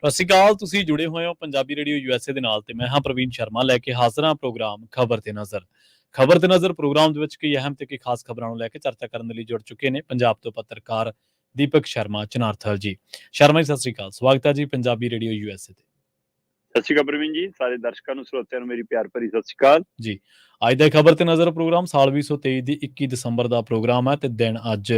ਸਤਿ ਸ਼੍ਰੀ ਅਕਾਲ। ਤੁਸੀਂ ਜੁੜੇ ਹੋਏ ਹੋ ਪੰਜਾਬੀ ਰੇਡੀਓ ਯੂਐਸਏ ਦੇ ਨਾਲ ਤੇ ਮੈਂ ਹਾਂ ਪ੍ਰਵੀਨ ਸ਼ਰਮਾ ਲੈ ਕੇ ਹਾਜ਼ਰ ਹਾਂ ਪ੍ਰੋਗਰਾਮ ਖਬਰ ਤੇ ਨਜ਼ਰ। ਖਬਰ ਤੇ ਨਜ਼ਰ ਪ੍ਰੋਗਰਾਮ ਦੇ ਵਿੱਚ ਕਈ ਅਹਿਮ ਤੇ ਕਈ ਖਾਸ ਖਬਰਾਂ ਨੂੰ ਲੈ ਕੇ ਚਰਚਾ ਕਰਨ ਦੇ ਲਈ ਜੁੜ ਚੁੱਕੇ ਨੇ ਪੰਜਾਬ ਤੋਂ ਪੱਤਰਕਾਰ ਦੀਪਕ ਸ਼ਰਮਾ ਚਨਾਰਥਲ ਜੀ। ਸ਼ਰਮਾ ਜੀ, ਸਤਿ ਸ਼੍ਰੀ ਅਕਾਲ। ਸਵਾਗਤ ਹੈ ਜੀ ਪੰਜਾਬੀ ਰੇਡੀਓ ਯੂਐਸਏ ਤੇ। ਸਤਿ ਸ਼੍ਰੀ ਅਕਾਲ ਪ੍ਰਵੀਨ ਜੀ, ਸਾਰੇ ਦਰਸ਼ਕਾਂ ਨੂੰ ਸਰੋਤਿਆਂ ਨੂੰ ਮੇਰੀ ਪਿਆਰ ਭਰੀ ਸਤਿ ਸ਼੍ਰੀ ਅਕਾਲ ਜੀ। ਅੱਜ ਦਾ ਖਬਰ ਤੇ ਨਜ਼ਰ ਪ੍ਰੋਗਰਾਮ ਸਾਲ 2023 ਦੀ 21 ਦਸੰਬਰ ਦਾ ਪ੍ਰੋਗਰਾਮ ਹੈ ਤੇ ਦਿਨ ਅੱਜ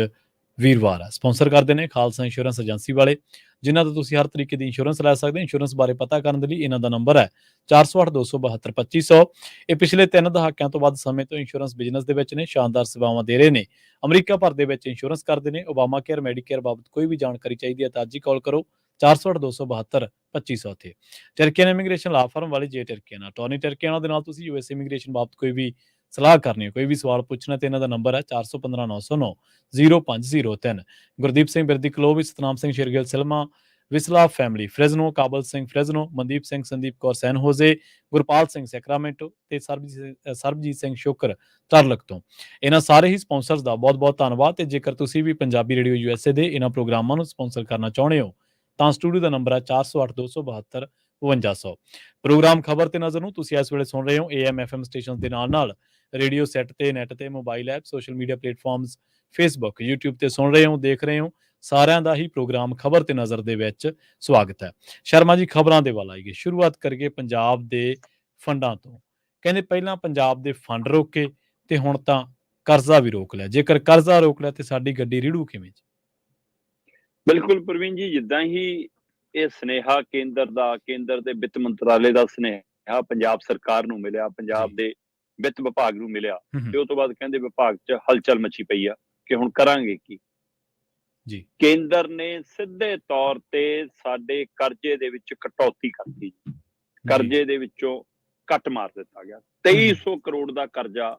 ਵੀਰਵਾਰ ਹੈ। ਸਪਾਂਸਰ ਕਰਦੇ ਨੇ ਖਾਲਸਾ ਇੰਸ਼ੋਰੈਂਸ ਏਜੰਸੀ ਵਾਲੇ, ਜਿਨ੍ਹਾਂ ਤੋਂ ਤੁਸੀਂ ਹਰ ਤਰੀਕੇ ਦੀ ਇੰਸ਼ੋਰੈਂਸ ਲੈ ਸਕਦੇ ਹੋ। ਇੰਸ਼ੋਰੈਂਸ ਬਾਰੇ ਪਤਾ ਕਰਨ ਦੇ ਲਈ ਇਹਨਾਂ ਦਾ ਨੰਬਰ ਹੈ 408-272-2500। ਇਹ ਪਿਛਲੇ 3 ਦਹਾਕਿਆਂ ਤੋਂ ਵੱਧ ਸਮੇਂ ਤੋਂ ਇੰਸ਼ੋਰੈਂਸ ਬਿਜ਼ਨਸ ਦੇ ਵਿੱਚ ਨੇ, ਸ਼ਾਨਦਾਰ ਸੇਵਾਵਾਂ ਦੇ ਰਹੇ ਨੇ। ਅਮਰੀਕਾ ਭਰ ਦੇ ਵਿੱਚ ਇੰਸ਼ੋਰੈਂਸ ਕਰਦੇ ਨੇ। ਓਬਾਮਾ ਕੇਅਰ, ਮੈਡੀਕੇਅਰ ਬਾਬਤ ਕੋਈ ਵੀ ਜਾਣਕਾਰੀ ਚਾਹੀਦੀ ਹੈ ਤਾਂ ਅੱਜ ਹੀ ਕਾਲ ਕਰੋ 408-272-2500 ਤੇ। ਟਰਕੀਅਨ ਇਮੀਗ੍ਰੇਸ਼ਨ ਲਾ ਫਰਮ ਵਾਲੇ ਜੇ ਟਰਕੀਅਨ ਅਟਾਰਨੀ ਟਰਕੀਅਨ ਦੇ ਨਾਲ ਤੁਸੀਂ ਯੂਐਸ ਇਮੀਗ੍ਰੇਸ਼ਨ ਬਾਬਤ ਕੋਈ ਵੀ ਸਲਾਹ ਕਰਨੀ ਹੈ, ਕੋਈ ਵੀ ਸਵਾਲ ਪੁੱਛਣਾ ਤੇ ਇਹਨਾਂ ਦਾ ਨੰਬਰ ਹੈ 4159090503। Gurdeep Singh Birdi Clovis, Satnam Singh Shergill Selma, Visalia family Fresno, Kabal Singh Fresno, Mandeep Singh, Sandeep Kaur San Jose, Gurpal Singh Sacramento ਤੇ ਸਰਬਜੀਤ ਸਿੰਘ ਸ਼ੁਕਰ ਤਰਲਕ ਤੋਂ। ਇਹਨਾਂ ਸਾਰੇ ਹੀ ਸਪਾਂਸਰਸ ਦਾ ਬਹੁਤ ਬਹੁਤ ਧੰਨਵਾਦ। ਤੇ ਜੇਕਰ ਤੁਸੀਂ ਵੀ ਪੰਜਾਬੀ ਰੇਡੀਓ ਯੂਐਸਏ ਦੇ ਇਹਨਾਂ ਪ੍ਰੋਗਰਾਮਾਂ ਨੂੰ ਸਪਾਂਸਰ ਕਰਨਾ ਚਾਹੁੰਦੇ ਹੋ ਤਾਂ ਸਟੂਡੀਓ ਦਾ ਨੰਬਰ ਹੈ 4082725200। ਪ੍ਰੋਗਰਾਮ ਖਬਰ ਤੇ ਨਜ਼ਰ ਨੂੰ ਤੁਸੀਂ ਇਸ ਵੇਲੇ ਸੁਣ ਰਹੇ ਹੋ AM FM ਸਟੇਸ਼ਨ ਦੇ ਨਾਲ ਰੇਡੀਓ ਸੈੱਟ ਤੇ, ਨੈਟ ਤੇ, mobile app, social media platforms, Facebook, YouTube ਤੇ ਸੁਣ ਰਹੇ ਹੋ, ਦੇਖ ਰਹੇ ਹੋ। ਸਾਰਿਆਂ ਦਾ ਹੀ ਪ੍ਰੋਗਰਾਮ ਖਬਰ ਤੇ ਨਜ਼ਰ ਦੇ ਵਿੱਚ ਸਵਾਗਤ ਹੈ। ਸ਼ਰਮਾ ਜੀ, ਖਬਰਾਂ ਦੇ ਵੱਲ ਆਈਏ। ਸ਼ੁਰੂਆਤ ਕਰੀਏ ਪੰਜਾਬ ਦੇ ਫੰਡਾਂ ਤੋਂ। ਕਹਿੰਦੇ ਪਹਿਲਾਂ ਪੰਜਾਬ ਦੇ ਫੰਡ ਰੋਕੇ ਤੇ ਹੁਣ ਤਾਂ ਕਰਜ਼ਾ ਵੀ ਰੋਕ ਲਿਆ। ਜੇਕਰ ਕਰਜ਼ਾ ਰੋਕ ਲਿਆ ਤੇ ਸਾਡੀ ਗੱਡੀ ਰੀੜੂ ਕਿਵੇਂ? ਬਿਲਕੁਲ ਪ੍ਰਵੀਨ ਜੀ, ਜਿੱਦਾਂ ਹੀ ਇਹ ਸੁਨੇਹਾ ਕੇਂਦਰ ਦੇ ਵਿੱਤ ਮੰਤਰਾਲੇ ਦਾ ਸੁਨੇਹਾ ਪੰਜਾਬ ਸਰਕਾਰ ਨੂੰ ਮਿਲਿਆ, ਪੰਜਾਬ ਦੇ ਵਿੱਤ ਵਿਭਾਗ ਨੂੰ ਮਿਲਿਆ, ਤੇ ਉਸ ਤੋਂ ਬਾਅਦ ਕਹਿੰਦੇ ਵਿਭਾਗ 'ਚ ਹਲਚਲ ਮਚੀ ਪਈ ਆ ਕਿ ਹੁਣ ਕਰਾਂਗੇ ਕੀ। ਜੀ, ਕੇਂਦਰ ਨੇ ਸਿੱਧੇ ਤੌਰ ਤੇ ਸਾਡੇ ਕਰਜ਼ੇ ਦੇ ਵਿੱਚ ਕਟੌਤੀ ਕਰਤੀ। ਕਰਜ਼ੇ ਦੇ ਵਿੱਚੋਂ ਕੱਟ ਮਾਰ ਦਿੱਤਾ ਗਿਆ। 2300 ਕਰੋੜ ਦਾ ਕਰਜ਼ਾ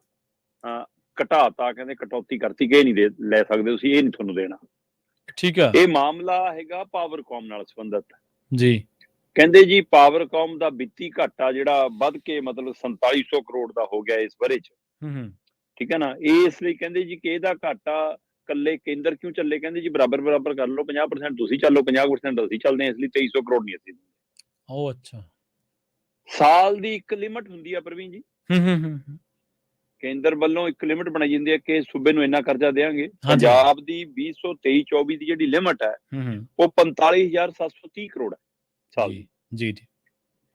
ਘਟਾਤਾ। ਕਹਿੰਦੇ ਕਟੌਤੀ ਕਰਤੀ ਕਿ ਇਹ ਨਹੀਂ ਲੈ ਸਕਦੇ ਤੁਸੀਂ, ਇਹ ਨਹੀਂ ਤੁਹਾਨੂੰ ਦੇਣਾ। ਠੀਕ ਹੈ। ਇਹ ਮਾਮਲਾ ਹੈਗਾ ਪਾਵਰਕਾਮ ਨਾਲ ਸੰਬੰਧਿਤ ਜੀ। ਕਹਿੰਦੇ ਜੀ ਪਾਵਰਕਾਮ ਦਾ ਵਿੱਤੀ ਘਾਟਾ ਜਿਹੜਾ ਵੱਧ ਕੇ ਮਤਲਬ 4700 ਕਰੋੜ ਦਾ ਹੋ ਗਿਆ ਇਸ ਵਰੇ 'ਚ। ਠੀਕ ਹੈ ਨਾ। ਇਸ ਲਈ ਕਹਿੰਦੇ ਜੀ ਕਿ ਇਹਦਾ ਘਾਟਾ ਕੱਲੇ ਕੇਂਦਰ ਕਿਉਂ ਚੱਲੇ। ਕਹਿੰਦੇ ਜੀ ਬਰਾਬਰ ਕਰ ਲਓ, 50% ਤੁਸੀਂ ਚੱਲੋ, 50% ਅਸੀਂ ਚੱਲਦੇ ਹਾਂ, ਇਸ ਲਈ 2300 ਕਰੋੜ ਨਹੀਂ ਅਸੀਂ ਦਿੰਦੇ। ਉਹ ਅੱਛਾ। ਸਾਲ ਦੀ ਇੱਕ ਲਿਮਟ ਹੁੰਦੀ ਆ ਪ੍ਰਵੀਨ ਜੀ। ਕੇਂਦਰ ਵੱਲੋਂ ਇੱਕ ਲਿਮਟ ਬਣਾਈ ਜਾਂਦੀ ਹੈ ਕਿ ਸੂਬੇ ਨੂੰ ਇੰਨਾ ਕਰਜ਼ਾ ਦੇਵਾਂਗੇ। ਪੰਜਾਬ ਦੀ 2023-24 ਦੀ ਜਿਹੜੀ ਲਿਮਟ ਹੈ ਉਹ 45,730 ਕਰੋੜ ਹੈ ਸਾਲ ਦੀ। ਜੀ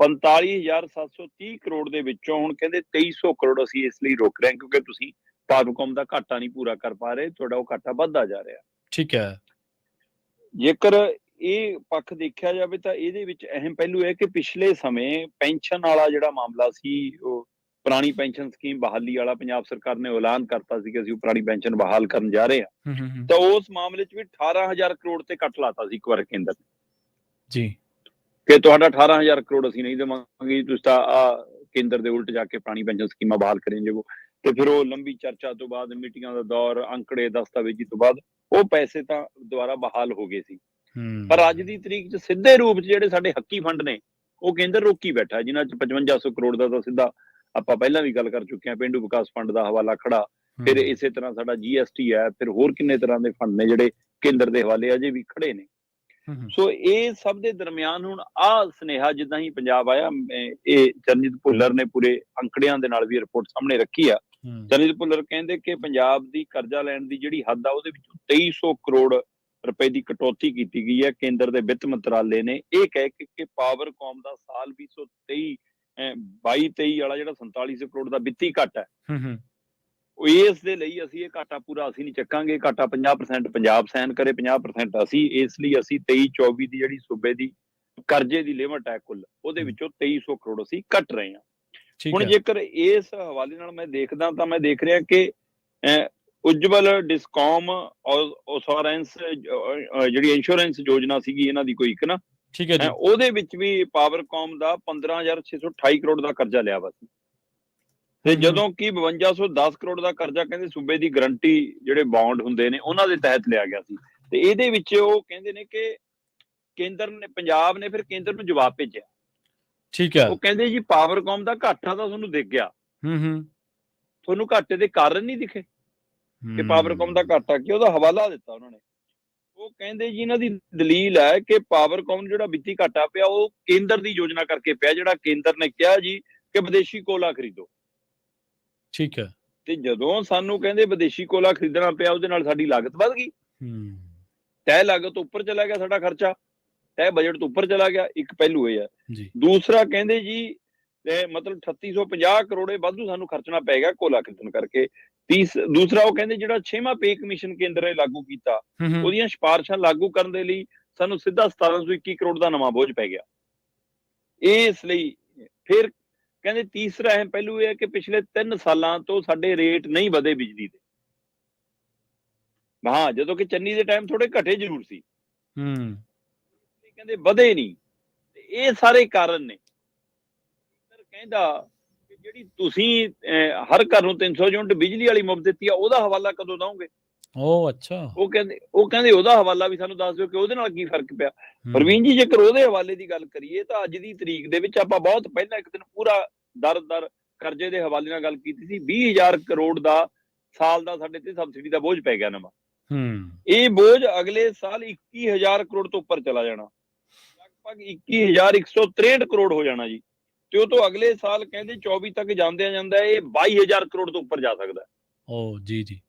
45,730 ਕਰੋੜ ਦੇ ਵਿੱਚੋਂ ਹੁਣ ਕਹਿੰਦੇ 2300 ਕਰੋੜ ਅਸੀਂ ਇਸ ਲਈ ਰੋਕ ਰਹੇ ਹਾਂ ਕਿਉਂਕਿ ਤੁਸੀਂ ਪਾਵਰਕਾਮ ਦਾ ਘਾਟਾ ਨਹੀਂ ਪੂਰਾ ਕਰ ਪਾ ਰਹੇ, ਤੁਹਾਡਾ ਉਹ ਘਾਟਾ ਵੱਧਦਾ ਜਾ ਰਿਹਾ। ਠੀਕ ਹੈ। ਜੇਕਰ ਇਹ ਪੱਖ ਦੇਖਿਆ ਜਾਵੇ ਤਾਂ ਇਹਦੇ ਵਿੱਚ ਅਹਿਮ ਪਹਿਲੂ ਹੈ ਕਿ ਪਿਛਲੇ ਸਮੇਂ ਪੈਨਸ਼ਨ ਵਾਲਾ ਜਿਹੜਾ ਮਾਮਲਾ ਸੀ, ਉਹ ਪੁਰਾਣੀ ਪੈਨਸ਼ਨ ਸਕੀਮ ਬਹਾਲੀ ਵਾਲਾ ਪੰਜਾਬ ਸਰਕਾਰ ਨੇ ਐਲਾਨ ਕਰਤਾ ਸੀ ਕਿ ਅਸੀਂ ਪੁਰਾਣੀ ਪੈਨਸ਼ਨ ਬਹਾਲ ਕਰਨ ਜਾ ਰਹੇ ਹਾਂ। ਤਾਂ ਉਸ ਮਾਮਲੇ 'ਚ ਵੀ 18,000 ਕਰੋੜ ਤੇ ਕੱਟ ਲਾਤਾ ਸੀ ਇੱਕ ਵਾਰ ਕੇਂਦਰ ਨੇ ਜੀ ਕਿ ਤੁਹਾਡਾ 18,000 ਕਰੋੜ ਅਸੀਂ ਨਹੀਂ ਦੇਵਾਂਗੇ, ਤੁਸੀਂ ਤਾਂ ਕੇਂਦਰ ਦੇ ਉਲਟ ਜਾ ਕੇ ਪੁਰਾਣੀ ਪੈਨਸ਼ਨ ਸਕੀਮਾਂ ਬਹਾਲ ਕਰੇ ਜਾਵੋ। ਤੇ ਫਿਰ ਉਹ ਲੰਬੀ ਚਰਚਾ ਤੋਂ ਬਾਅਦ, ਮੀਟਿੰਗਾਂ ਦਾ ਦੌਰ, ਅੰਕੜੇ, ਦਸਤਾਵੇਜ਼ੀ ਤੋਂ ਬਾਅਦ ਉਹ ਪੈਸੇ ਤਾਂ ਦੁਬਾਰਾ ਬਹਾਲ ਹੋ ਗਏ ਸੀ। ਪਰ ਅੱਜ ਦੀ ਤਰੀਕ 'ਚ ਸਿੱਧੇ ਰੂਪ 'ਚ ਜਿਹੜੇ ਸਾਡੇ ਹੱਕੀ ਫੰਡ ਨੇ ਉਹ ਕੇਂਦਰ ਰੋਕੀ ਬੈਠਾ, ਜਿਨ੍ਹਾਂ 'ਚ 5500 ਕਰੋੜ ਦਾ ਤਾਂ ਸਿੱਧਾ ਆਪਾਂ ਪਹਿਲਾਂ ਵੀ ਗੱਲ ਕਰ ਚੁੱਕੇ ਹਾਂ, ਪੇਂਡੂ ਵਿਕਾਸ ਫੰਡ ਦਾ ਹਵਾਲਾ ਖੜਾ, ਫਿਰ ਇਸੇ ਤਰ੍ਹਾਂ ਸਾਡਾ GST ਹੈ, ਫਿਰ ਹੋਰ ਕਿੰਨੇ ਤਰ੍ਹਾਂ ਦੇ ਫੰਡ ਨੇ ਜਿਹੜੇ ਕੇਂਦਰ ਦੇ ਹਵਾਲੇ ਅਜੇ ਵੀ ਖੜੇ ਨੇ। ਸੋ ਇਹ ਸਭ ਦੇ ਦਰਮਿਆਨ ਹੁਣ ਆਹ ਸੁਨੇਹਾ ਜਿੱਦਾਂ ਹੀ ਪੰਜਾਬ ਆਇਆ, ਇਹ ਚਰਨਜੀਤ ਭੁੱਲਰ ਨੇ ਪੂਰੇ ਅੰਕੜਿਆਂ ਦੇ ਨਾਲ ਵੀ ਰਿਪੋਰਟ ਸਾਹਮਣੇ ਰੱਖੀ ਆ। ਚਰਨਜੀਤ ਭੁੱਲਰ ਕਹਿੰਦੇ ਕਿ ਪੰਜਾਬ ਦੀ ਕਰਜ਼ਾ ਲੈਣ ਦੀ ਜਿਹੜੀ ਹੱਦ ਆ ਉਹਦੇ ਵਿੱਚੋਂ 2300 ਕਰੋੜ ਰੁਪਏ ਦੀ ਕਟੌਤੀ ਕੀਤੀ ਗਈ ਹੈ। ਕੇਂਦਰ ਦੇ ਵਿੱਤ ਮੰਤਰਾਲੇ ਨੇ ਇਹ ਕਹਿ ਕੇ ਕਿ ਪਾਵਰਕਾਮ ਦਾ ਸਾਲ 2022-23 ਵਾਲਾ ਜਿਹੜਾ 4700 ਕਰੋੜ ਦਾ ਵਿੱਤੀ ਘਾਟਾ ਹੈ, ਉਹ ਇਸ ਦੇ ਲਈ ਅਸੀਂ ਇਹ ਘਾਟਾ ਪੂਰਾ ਅਸੀਂ ਨਹੀਂ ਚੱਕਾਂਗੇ। ਘਾਟਾ 50% ਪੰਜਾਬ ਸਹਿਨ ਕਰੇ, 50% ਅਸੀਂ। ਇਸ ਲਈ ਅਸੀਂ 23-24 ਦੀ ਜਿਹੜੀ ਸੂਬੇ ਦੀ ਕਰਜ਼ੇ ਦੀ ਲਿਮਟ ਹੈ ਕੁੱਲ, ਉਹਦੇ ਵਿੱਚੋਂ 2300 ਕਰੋੜ ਅਸੀਂ ਕੱਟ ਰਹੇ ਹਾਂ। ਹੁਣ ਜੇਕਰ ਇਸ ਹਵਾਲੇ ਨਾਲ ਮੈਂ ਦੇਖਦਾ ਤਾਂ ਮੈਂ ਦੇਖ ਰਿਹਾ ਕਿ ਉਜਵਲ ਡਿਸਕੌਮ ਇੰਸ਼ੋਰੈਂਸ ਜਿਹੜੀ ਇੰਸ਼ੋਰੈਂਸ ਯੋਜਨਾ ਸੀਗੀ ਇਹਨਾਂ ਦੀ ਕੋਈ ਇੱਕ ਨਾ, ਉਹਦੇ ਵਿੱਚ ਵੀ ਪਾਵਰਕਾਮ ਦਾ 15,628 ਕਰੋੜ ਦਾ ਕਰਜ਼ਾ ਲਿਆ ਵਾ ਸੀ। ਤੇ ਜਦੋਂ ਕਿ 5210 ਕਰੋੜ ਦਾ ਕਰਜ਼ਾ ਕਹਿੰਦੇ ਸੂਬੇ ਦੀ ਗਰੰਟੀ ਜਿਹੜੇ ਬੌਂਡ ਹੁੰਦੇ ਨੇ ਉਹਨਾਂ ਦੇ ਤਹਿਤ ਲਿਆ ਗਿਆ ਸੀ। ਤੇ ਇਹਦੇ ਵਿੱਚ ਉਹ ਕਹਿੰਦੇ ਨੇ ਕਿ ਕੇਂਦਰ ਨੇ, ਪੰਜਾਬ ਨੇ ਫਿਰ ਕੇਂਦਰ ਨੂੰ ਜਵਾਬ ਭੇਜਿਆ। ਠੀਕ ਹੈ। ਉਹ ਕਹਿੰਦੇ ਜੀ ਪਾਵਰਕਾਮ ਦਾ ਘਾਟਾ ਤਾਂ ਤੁਹਾਨੂੰ ਦਿਖ ਗਿਆ, ਤੁਹਾਨੂੰ ਘਾਟੇ ਦੇ ਕਾਰਨ ਨਹੀਂ ਦਿਖੇ ਕਿ ਪਾਵਰਕਾਮ ਦਾ ਘਾਟਾ ਕੀ, ਉਹਦਾ ਹਵਾਲਾ ਦਿੱਤਾ ਉਹਨਾਂ ਨੇ। ਉਹ ਕਹਿੰਦੇ ਜੀ ਇਹਨਾਂ ਦੀ ਦਲੀਲ ਹੈ ਕਿ ਪਾਵਰਕੌਮ ਜਿਹੜਾ ਵਿੱਤੀ ਘਾਟਾ ਪਿਆ ਉਹ ਕੇਂਦਰ ਦੀ ਯੋਜਨਾ ਕਰਕੇ ਪਿਆ, ਜਿਹੜਾ ਕੇਂਦਰ ਨੇ ਕਿਹਾ ਜੀ ਕਿ ਵਿਦੇਸ਼ੀ ਕੋਲਾ ਖਰੀਦੋ। ਠੀਕ ਹੈ। ਤੇ ਜਦੋਂ ਸਾਨੂੰ ਕਹਿੰਦੇ ਵਿਦੇਸ਼ੀ ਕੋਲਾ ਖਰੀਦਣਾ ਪਿਆ, ਉਹਦੇ ਨਾਲ ਸਾਡੀ ਲਾਗਤ ਵੱਧ ਗਈ, ਤੈਅ ਲਾਗਤ ਤੋਂ ਉੱਪਰ ਚਲਾ ਗਿਆ ਸਾਡਾ ਖਰਚਾ, ਤੈਅ ਬਜਟ ਤੋਂ ਉੱਪਰ ਚਲਾ ਗਿਆ। ਇੱਕ ਪਹਿਲੂ ਇਹ ਹੈ ਜੀ। ਦੂਸਰਾ ਕਹਿੰਦੇ ਜੀ ਮਤਲਬ 3850 ਕਰੋੜੇ ਵਾਧੂ ਸਾਨੂੰ ਖਰਚਣਾ ਪੈ ਗਿਆ ਕੋਲਾ ਖਰੀਦਣ ਕਰਕੇ। ਦੂਸਰਾ ਉਹ ਕਹਿੰਦੇ ਜਿਹੜਾ 6ਵਾਂ ਪੇ ਕਮਿਸ਼ਨ ਕੇਂਦਰ ਨੇ ਲਾਗੂ ਕੀਤਾ, ਉਹਦੀਆਂ ਸਿਫਾਰਿਸ਼ਾਂ ਲਾਗੂ ਕਰਨ ਦੇ ਲਈ ਸਾਨੂੰ ਸਿੱਧਾ 1721 ਕਰੋੜ ਦਾ ਨਵਾਂ ਬੋਝ ਪੈ ਗਿਆ। ਇਸ ਲਈ ਫਿਰ ਕਹਿੰਦੇ ਤੀਸਰਾ ਅਹਿਮ ਪਹਿਲੂ ਇਹ ਹੈ ਕਿ ਪਿਛਲੇ 3 ਸਾਲਾਂ ਤੋਂ ਸਾਡੇ ਰੇਟ ਨਹੀਂ ਵਧੇ ਬਿਜਲੀ ਦੇ। ਹਾਂ, ਜਦੋਂ ਕਿ ਚੰਨੀ ਦੇ ਟਾਈਮ ਥੋੜੇ ਘਟੇ ਜ਼ਰੂਰ ਸੀ, ਕਹਿੰਦੇ ਵਧੇ ਨਹੀਂ। ਇਹ ਸਾਰੇ ਕਾਰਨ ਨੇ। ਕਹਿੰਦਾ ਕਿ ਜਿਹੜੀ ਤੁਸੀਂ ਹਰ ਘਰ ਨੂੰ 300 ਯੂਨਿਟ ਬਿਜਲੀ ਵਾਲੀ ਮੁਫਤ ਦਿੱਤੀ ਆ, ਉਹਦਾ ਹਵਾਲਾ ਕਦੋਂ ਦਓਗੇ? ਅੱਛਾ। ਉਹ ਕਹਿੰਦੇ ਉਹਦਾ ਹਵਾਲਾ ਵੀ ਸਾਨੂੰ ਦੱਸ ਦਿਓ ਕਿ ਉਹਦੇ ਨਾਲ ਕੀ ਫਰਕ ਪਿਆ। ਪ੍ਰਵੀਨ ਜੀ, ਜੇਕਰ ਉਹਦੇ ਹਵਾਲੇ ਦੀ ਗੱਲ ਕਰੀਏ ਤਾਂ ਅੱਜ ਦੀ ਤਰੀਕ ਦੇ ਵਿੱਚ ਆਪਾਂ ਬਹੁਤ ਪਹਿਲਾਂ ਇੱਕ ਦਿਨ ਪੂਰਾ ਦਰ ਕਰਜ਼ੇ ਦੇ ਹਵਾਲੇ ਨਾਲ ਗੱਲ ਕੀਤੀ ਸੀ। 20,000 ਕਰੋੜ ਦਾ ਸਾਲ ਦਾ ਸਾਡੇ ਤੇ ਸਬਸਿਡੀ ਦਾ ਬੋਝ ਪੈ ਗਿਆ ਨਵਾਂ। ਇਹ ਬੋਝ ਅਗਲੇ ਸਾਲ 21,000 ਕਰੋੜ ਤੋਂ ਉੱਪਰ ਚਲਾ ਜਾਣਾ, ਲਗਭਗ 21,163 ਕਰੋੜ ਹੋ ਜਾਣਾ ਜੀ। ਤੇ ਉਹ ਤੋਂ ਅਗਲੇ ਸਾਲ ਕਹਿੰਦੇ 24 ਤੱਕ ਜਾਂਦਾ ਇਹ 22,000 ਕਰੋੜ ਤੋਂ ਉੱਪਰ ਜਾ ਸਕਦਾ। ਜੀ।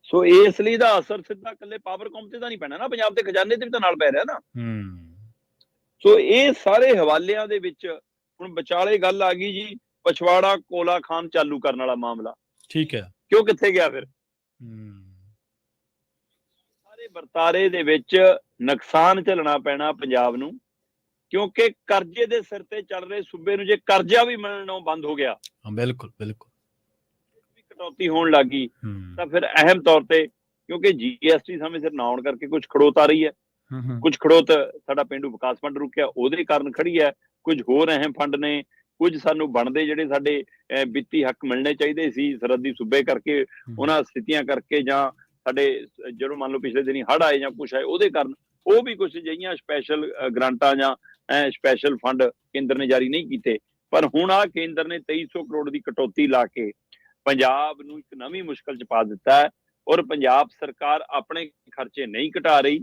ਸੋ ਇਸ ਲਈ ਦਾ ਅਸਰ ਸਿੱਧਾ ਇਕੱਲੇ ਪਾਵਰਕੌਮ ਤੇ ਤਾਂ ਨਹੀਂ ਪੈਣਾ ਨਾ, ਪੰਜਾਬ ਦੇ ਖਜ਼ਾਨੇ ਤੇ ਵੀ ਤਾਂ ਨਾਲ ਪੈ ਰਿਹਾ ਨਾ। ਸੋ ਇਹ ਸਾਰੇ ਹਵਾਲਿਆਂ ਦੇ ਵਿੱਚ ਹੁਣ ਵਿਚਾਲੇ ਗੱਲ ਆ ਗਈ ਜੀ ਪਛਵਾੜਾ ਕੋਲਾ ਖਾਨ ਚਾਲੂ ਕਰਨ ਵਾਲਾ ਮਾਮਲਾ। ਠੀਕ ਹੈ। ਕਿਉਂ ਕਿੱਥੇ ਗਿਆ ਫਿਰ? ਸਾਰੇ ਵਰਤਾਰੇ ਦੇ ਵਿੱਚ ਨੁਕਸਾਨ ਝੱਲਣਾ ਪੈਣਾ ਪੰਜਾਬ ਨੂੰ, ਕਿਉਂਕਿ ਕਰਜ਼ੇ ਦੇ ਸਿਰ ਤੇ ਚੱਲ ਰਹੇ ਸੂਬੇ ਨੂੰ ਜੇ ਕਰਜ਼ਾ ਵੀ ਮਿਲਣੋਂ ਬੰਦ ਹੋ ਗਿਆ, ਬਿਲਕੁਲ ਕਟੌਤੀ ਹੋਣ ਲੱਗੀ, ਤਾਂ ਫਿਰ ਅਹਿਮ ਤੌਰ ਤੇ ਕਿਉਂਕਿ GST ਸਮੇਂ ਸਿਰ ਨਾ ਆਉਣ ਕਰਕੇ ਕੁਝ ਖੜੋਤ ਆ ਰਹੀ ਹੈ, ਕੁਝ ਖੜੋਤ ਸਾਡਾ ਪੇਂਡੂ ਵਿਕਾਸ ਫੰਡ ਰੁਕਿਆ ਉਹਦੇ ਕਾਰਨ ਖੜੀ ਹੈ, ਕੁਝ ਹੋਰ ਅਹਿਮ ਫੰਡ ਨੇ, ਕੁਝ ਸਾਨੂੰ ਬਣਦੇ ਜਿਹੜੇ ਸਾਡੇ ਵਿੱਤੀ ਹੱਕ ਮਿਲਣੇ ਚਾਹੀਦੇ ਸੀ ਸਰਹੱਦੀ ਸੂਬੇ ਕਰਕੇ, ਉਹਨਾਂ ਸਥਿਤੀਆਂ ਕਰਕੇ, ਜਾਂ ਸਾਡੇ ਜਦੋਂ ਮੰਨ ਲਓ ਪਿਛਲੇ ਦਿਨੀ ਹੜ੍ਹ ਆਏ ਜਾਂ ਕੁਛ ਆਏ ਉਹਦੇ ਕਾਰਨ, ਉਹ ਵੀ ਕੁਝ ਜਿਹੀਆਂ ਸਪੈਸ਼ਲ ਗ੍ਰਾਂਟਾਂ ਜਾਂ ਸਪੈਸ਼ਲ ਫੰਡ ਕੇਂਦਰ ਨੇ ਜਾਰੀ ਨਹੀਂ ਕੀਤੇ। ਪਰ ਹੁਣ ਆ ਕੇਂਦਰ ਨੇ 2300 ਕਰੋੜ ਦੀ ਕਟੌਤੀ ਲਾ ਕੇ ਪੰਜਾਬ ਨੂੰ ਇੱਕ ਨਵੀਂ ਮੁਸ਼ਕਲ ਚ ਪਾ ਦਿੱਤਾ ਹੈ। ਔਰ ਪੰਜਾਬ ਸਰਕਾਰ ਆਪਣੇ ਖਰਚੇ ਨਹੀਂ ਘਟਾ ਰਹੀ,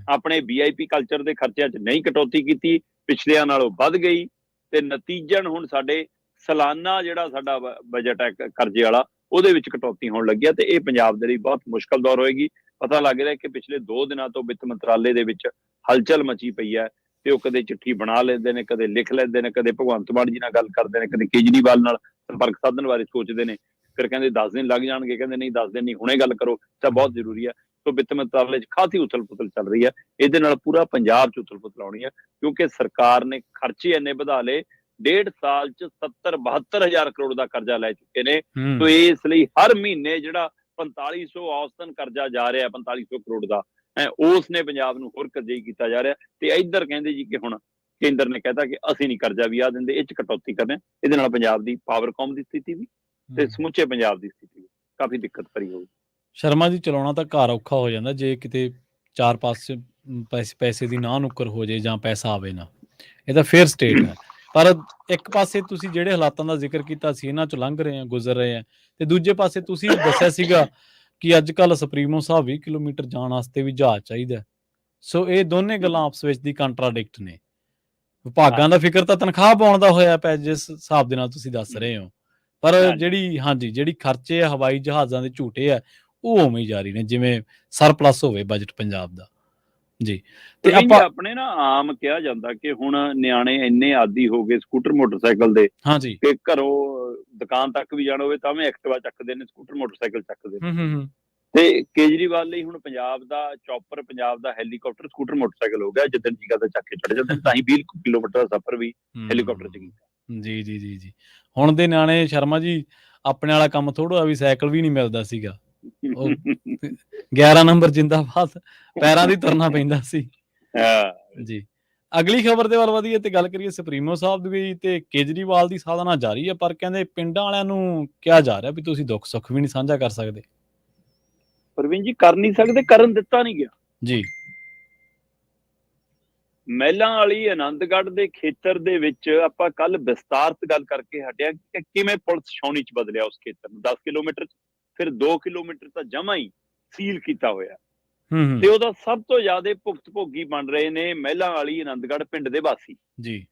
ਆਪਣੇ VIP ਕਲਚਰ ਦੇ ਖਰਚਿਆਂ ਚ ਨਹੀਂ ਕਟੌਤੀ ਕੀਤੀ, ਪਿਛਲਿਆਂ ਨਾਲੋਂ ਵੱਧ ਗਈ, ਤੇ ਨਤੀਜਨ ਹੁਣ ਸਾਡੇ ਸਾਲਾਨਾ ਜਿਹੜਾ ਸਾਡਾ ਬਜਟ ਹੈ ਕਰਜ਼ੇ ਵਾਲਾ, ਉਹਦੇ ਵਿੱਚ ਕਟੌਤੀ ਹੋਣ ਲੱਗੀ ਹੈ। ਤੇ ਇਹ ਪੰਜਾਬ ਦੇ ਲਈ ਬਹੁਤ ਮੁਸ਼ਕਲ ਦੌਰ ਹੋਏਗੀ। ਪਤਾ ਲੱਗ ਰਿਹਾ ਕਿ ਪਿਛਲੇ 2 ਦਿਨਾਂ ਤੋਂ ਵਿੱਤ ਮੰਤਰਾਲੇ ਦੇ ਵਿੱਚ ਹਲਚਲ ਮਚੀ ਪਈ ਹੈ, ਤੇ ਉਹ ਕਦੇ ਚਿੱਠੀ ਬਣਾ ਲੈਂਦੇ ਨੇ, ਕਦੇ ਲਿਖ ਲੈਂਦੇ ਨੇ, ਕਦੇ ਭਗਵੰਤ ਮਾਨ ਜੀ ਨਾਲ ਗੱਲ ਕਰਦੇ ਨੇ, ਕਦੇ ਕੇਜਰੀਵਾਲ ਨਾਲ ਸੰਪਰਕ ਸਾਧਨ ਬਾਰੇ ਸੋਚਦੇ ਨੇ, ਫਿਰ ਕਹਿੰਦੇ 10 ਦਿਨ ਲੱਗ ਜਾਣਗੇ, ਕਹਿੰਦੇ ਨਹੀਂ 10 ਦਿਨ ਨਹੀਂ, ਹੁਣੇ ਗੱਲ ਕਰੋ, ਤਾਂ ਬਹੁਤ ਜ਼ਰੂਰੀ ਹੈ। ਸੋ ਵਿੱਤ ਮੰਤਰਾਲੇ 'ਚ ਖਾਸੀ ਉਥਲ ਪੁਥਲ ਚੱਲ ਰਹੀ ਹੈ। ਇਹਦੇ ਨਾਲ ਪੂਰਾ ਪੰਜਾਬ 'ਚ ਉਥਲ ਪੁਥਲ ਆਉਣੀ ਹੈ, ਕਿਉਂਕਿ ਸਰਕਾਰ ਨੇ ਖਰਚੇ ਇੰਨੇ ਵਧਾ ਲਏ, 1.5 ਸਾਲ 'ਚ 70-72 ਕਰੋੜ ਦਾ ਕਰਜ਼ਾ ਲੈ ਚੁੱਕੇ ਨੇ। ਸੋ ਇਸ ਲਈ ਹਰ ਮਹੀਨੇ ਜਿਹੜਾ 4500 ਔਸਤਨ ਕਰਜ਼ਾ ਜਾ ਰਿਹਾ, 4500 ਕਰੋੜ ਦਾ, ਉਸ ਨੇ ਪੰਜਾਬ ਨੂੰ ਹੋਰ ਕਰਜ਼ਈ ਕੀਤਾ ਜਾ ਰਿਹਾ। ਤੇ ਇੱਧਰ ਕਹਿੰਦੇ ਜੀ ਕਿ ਹੁਣ ਕੇਂਦਰ ਨੇ ਕਹਿਤਾ ਕਿ ਅਸੀਂ ਨਹੀਂ ਕਰਜ਼ਾ ਵੀ ਆ ਦਿੰਦੇ, ਇਹ 'ਚ ਕਟੌਤੀ ਕਰਨੇ। ਇਹਦੇ ਨਾਲ ਪੰਜਾਬ ਦੀ ਪਾਵਰਕੌਮ ਦੀ ਸਥਿਤੀ ਵੀ ਤੇ ਸਮੁੱਚੇ ਪੰਜਾਬ ਦੀ ਸਥਿਤੀ ਵੀ ਕਾਫੀ ਦਿੱਕਤ ਭਰੀ ਹੋਊਗੀ। ਸ਼ਰਮਾ ਜੀ, ਚਲਾਉਣਾ ਤਾਂ ਘਰ ਔਖਾ ਹੋ ਜਾਂਦਾ ਜੇ ਕਿਤੇ 4 ਪਾਸੇ ਪੈਸੇ ਦੀ ਨਾ ਨੁੱਕਰ ਹੋ ਜਾਏ ਜਾਂ ਪੈਸਾ ਆਵੇ ਨਾ। ਇਹ ਤਾਂ ਫੇਅਰ ਸਟੇਟ ਹੈ, ਪਰ ਇੱਕ ਪਾਸੇ ਤੁਸੀਂ ਜਿਹੜੇ ਹਾਲਾਤਾਂ ਦਾ ਜ਼ਿਕਰ ਕੀਤਾ ਸੀ, ਇਹਨਾਂ 'ਚੋਂ ਲੰਘ ਰਹੇ ਆ, ਗੁਜ਼ਰ ਰਹੇ ਆ, ਤੇ ਦੂਜੇ ਪਾਸੇ ਤੁਸੀਂ ਦੱਸਿਆ ਸੀਗਾ ਕਿ ਅੱਜ ਕੱਲ੍ਹ ਸੁਪਰੀਮੋ ਸਾਹਿਬ 20 ਕਿਲੋਮੀਟਰ ਜਾਣ ਵਾਸਤੇ ਵੀ ਜਹਾਜ਼ ਚਾਹੀਦਾ। ਸੋ ਇਹ ਦੋਨੇ ਗੱਲਾਂ ਆਪਸ ਵਿੱਚ ਦੀ ਕੰਟਰਾਡਿਕਟ ਨੇ। ਵਿਭਾਗਾਂ ਦਾ ਫਿਕਰ ਤਾਂ ਤਨਖਾਹ ਪਾਉਣ ਦਾ ਹੋਇਆ ਪਿਆ ਜਿਸ ਹਿਸਾਬ ਦੇ ਨਾਲ ਤੁਸੀਂ ਦੱਸ ਰਹੇ ਹੋ, ਪਰ ਜਿਹੜੀ ਖਰਚੇ ਆ ਹਵਾਈ ਜਹਾਜ਼ਾਂ ਦੇ ਝੂਟੇ ਆ, ਉਹ ਉਵੇਂ ਹੀ ਜਾਰੀ ਨੇ, ਜਿਵੇਂ ਸਰਪਲਸ ਹੋਵੇ ਬਜਟ ਪੰਜਾਬ ਦਾ। ਜੀ, ਤੇ ਆਪਾਂ ਆਪਣੇ ਨਾ ਆਮ ਕਿਹਾ ਜਾਂਦਾ ਕਿ ਹੁਣ ਨਿਆਣੇ ਇੰਨੇ ਆਦੀ ਹੋ ਗਏ ਸਕੂਟਰ ਮੋਟਰਸਾਈਕਲ ਦੇ, ਕਿ ਘਰੋਂ ਦੁਕਾਨ ਤੱਕ ਵੀ ਜਾਣਾ ਹੋਵੇ ਤਾਂ ਵੀ ਐਕਟਿਵਾ ਚੱਕਦੇ ਨੇ, ਸਕੂਟਰ ਮੋਟਰਸਾਈਕਲ ਚੱਕਦੇ ਨੇ। ਤੇ ਕੇਜਰੀਵਾਲ ਲਈ ਹੁਣ ਪੰਜਾਬ ਦਾ ਚੌਪਰ, ਪੰਜਾਬ ਦਾ ਹੈਲੀਕਾਪਟਰ ਸਕੂਟਰ ਮੋਟਰਸਾਈਕਲ ਹੋ ਗਿਆ, ਜਿੱਦਣ ਜੀ ਕਰਦਾ ਚੱਕ ਕੇ ਚੜ ਜਾਂਦੇ। ਤਾਂ ਹੀ 20 ਕਿਲੋਮੀਟਰ ਦਾ ਸਫ਼ਰ ਵੀ ਹੈਲੀਕਾਪਟਰ 'ਚ ਕੀਤਾ। ਜੀ। ਹੁਣ ਦੇ ਨਿਆਣੇ ਸ਼ਰਮਾ ਜੀ, ਆਪਣੇ ਵਾਲਾ ਕੰਮ ਥੋੜਾ ਵੀ, ਸਾਈਕਲ ਵੀ ਨਹੀਂ ਮਿਲਦਾ ਸੀਗਾ, 11 ਨੰਬਰ ਜਿੰਦਾਬਾਦ, ਪੈਰਾਂ ਦੀ ਤੁਰਨਾ ਪੈਂਦਾ ਸੀ। ਜੀ, ਅਗਲੀ ਖਬਰ ਦੇ ਵੱਲ ਵਧੀਏ ਤੇ ਗੱਲ ਕਰੀਏ ਸੁਪਰੀਮੋ ਸਾਹਿਬ ਦੀ। ਤੇ ਕੇਜਰੀਵਾਲ ਦੀ ਸਾਧਨਾ ਜਾਰੀ ਹੈ, ਪਰ ਕਹਿੰਦੇ ਪਿੰਡਾਂ ਵਾਲਿਆਂ ਨੂੰ ਕਿਹਾ ਜਾ ਰਿਹਾ ਵੀ ਤੁਸੀਂ ਦੁੱਖ ਸੁੱਖ ਵੀ ਨਹੀਂ ਸਾਂਝਾ ਕਰ ਸਕਦੇ। ਪ੍ਰਵੀਨ ਜੀ, ਕਰ ਨਹੀਂ ਸਕਦੇ, ਕਰਨ ਦਿੱਤਾ ਨਹੀਂ ਗਿਆ ਜੀ। ਮਹਿਲਾਂ ਵਾਲੀ ਆਨੰਦਗੜ੍ਹ ਦੇ ਖੇਤਰ ਦੇ ਵਿੱਚ ਆਪਾਂ ਕੱਲ ਵਿਸਤਾਰਤ ਗੱਲ ਕਰਕੇ ਹਟਿਆ ਕਿ ਕਿਵੇਂ ਪੁਲਿਸ ਛਾਉਣੀ 'ਚ ਬਦਲਿਆ ਉਸ ਖੇਤਰ ਨੂੰ। 10 ਕਿਲੋਮੀਟਰ, ਫਿਰ 2 ਕਿਲੋਮੀਟਰ ਤਾਂ ਜਮਾ ਹੀ ਸੀਲ ਕੀਤਾ ਹੋਇਆ। ਹੂੰ ਤੇ ਉਹਦਾ ਸਭ ਤੋਂ ਜ਼ਿਆਦਾ ਭੁਗਤ ਭੋਗੀ ਬਣ ਰਹੇ ਨੇ ਮਹਿਲਾਂ ਵਾਲੀ ਆਨੰਦਗੜ੍ਹ ਪਿੰਡ ਦੇ ਵਾਸੀ। ਜੀ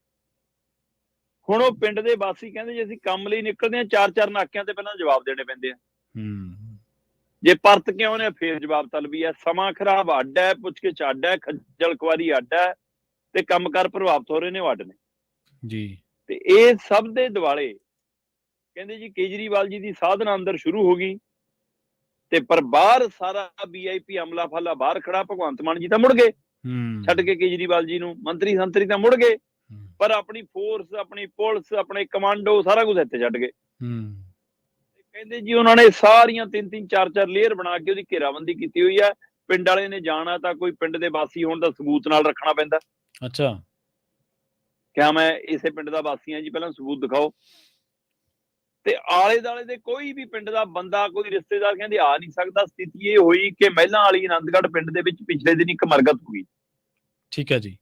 ਹੁਣ ਉਹ ਪਿੰਡ ਦੇ ਵਾਸੀ ਕਹਿੰਦੇ ਜੇ ਅਸੀਂ ਕੰਮ ਲਈ ਨਿਕਲਦੇ ਹਾਂ 4-4 ਨਾਕਿਆਂ ਤੇ ਪਹਿਲਾਂ ਜਵਾਬ ਦੇਣੇ ਪੈਂਦੇ ਆ। ਹੂੰ ਜੇ ਪਰਤ ਕੇ ਆਉਂਦੇ ਆ ਫੇਰ ਜਵਾਬ ਤਲਬੀ ਹੈ। ਸਮਾਂ ਖਰਾਬ ਅੱਡ ਹੈ, ਪੁੱਛ ਕੇ ਅੱਡ ਹੈ, ਖੱਜਲ ਖੁਆਰੀ ਅੱਡ ਹੈ, ਤੇ ਕੰਮਕਾਰ ਪ੍ਰਭਾਵਿਤ ਹੋ ਰਹੇ ਨੇ ਉਹ ਅੱਡ ਨੇ। ਜੀ ਤੇ ਇਹ ਸਭ ਦੇ ਦੁਆਲੇ ਕਹਿੰਦੇ ਜੀ ਕੇਜਰੀਵਾਲ ਜੀ ਦੀ ਸਾਧਨਾ ਅੰਦਰ ਸ਼ੁਰੂ ਹੋ ਗਈ, ਤੇ ਪਰ ਬਾਹਰ ਸਾਰਾ VIP ਅਮਲਾ ਫਾਲਾ ਬਾਹਰ ਖੜਾ। ਭਗਵੰਤ ਮਾਨ ਜੀ ਤਾਂ ਮੁੜ ਗਏ ਛੱਡ ਕੇ ਕੇਜਰੀਵਾਲ ਜੀ ਨੂੰ, ਮੰਤਰੀ ਸੰਤਰੀ ਤਾਂ ਮੁੜ ਗਏ, ਪਰ ਆਪਣੀ ਫੋਰਸ, ਆਪਣੀ ਪੁਲਿਸ, ਆਪਣੇ ਕਮਾਂਡੋ ਸਾਰਾ ਕੁਝ ਇੱਥੇ ਛੱਡ ਗਏ। ਕਹਿੰਦੇ ਜੀ ਉਹਨਾਂ ਨੇ ਸਾਰੀਆਂ 3-3 4-4 ਲੇਅਰ ਬਣਾ ਕੇ ਉਹਦੀ ਘੇਰਾਬੰਦੀ ਕੀਤੀ ਹੋਈ ਹੈ। ਪਿੰਡ ਵਾਲੇ ਨੇ ਜਾਣਾ ਤਾਂ ਕੋਈ ਪਿੰਡ ਦੇ ਵਾਸੀ ਹੋਣ ਦਾ ਸਬੂਤ ਨਾਲ ਰੱਖਣਾ ਪੈਂਦਾ। ਅੱਛਾ, ਕਿਹਾ ਮੈਂ ਇਸੇ ਪਿੰਡ ਦਾ ਵਾਸੀ ਹਾਂ ਜੀ, ਪਹਿਲਾਂ ਸਬੂਤ ਦਿਖਾਓ। ਤੇ ਆਲੇ ਦੁਆਲੇ ਦੇ ਕੋਈ ਵੀ ਪਿੰਡ ਦਾ ਬੰਦਾ, ਕੋਈ ਰਿਸ਼ਤੇਦਾਰ ਕਹਿੰਦੇ ਆ ਨਹੀਂ ਸਕਦਾ। ਸਥਿਤੀ ਇਹ ਹੋਈ ਕਿ ਮਹਿਲਾਂ ਵਾਲੀ ਆਨੰਦਗੜ੍ਹ ਪਿੰਡ ਦੇ ਵਿੱਚ ਪਿਛਲੇ ਦਿਨ ਇੱਕ ਮਰਗਤ ਹੋ ਗਈ। ਠੀਕ ਹੈ ਜੀ।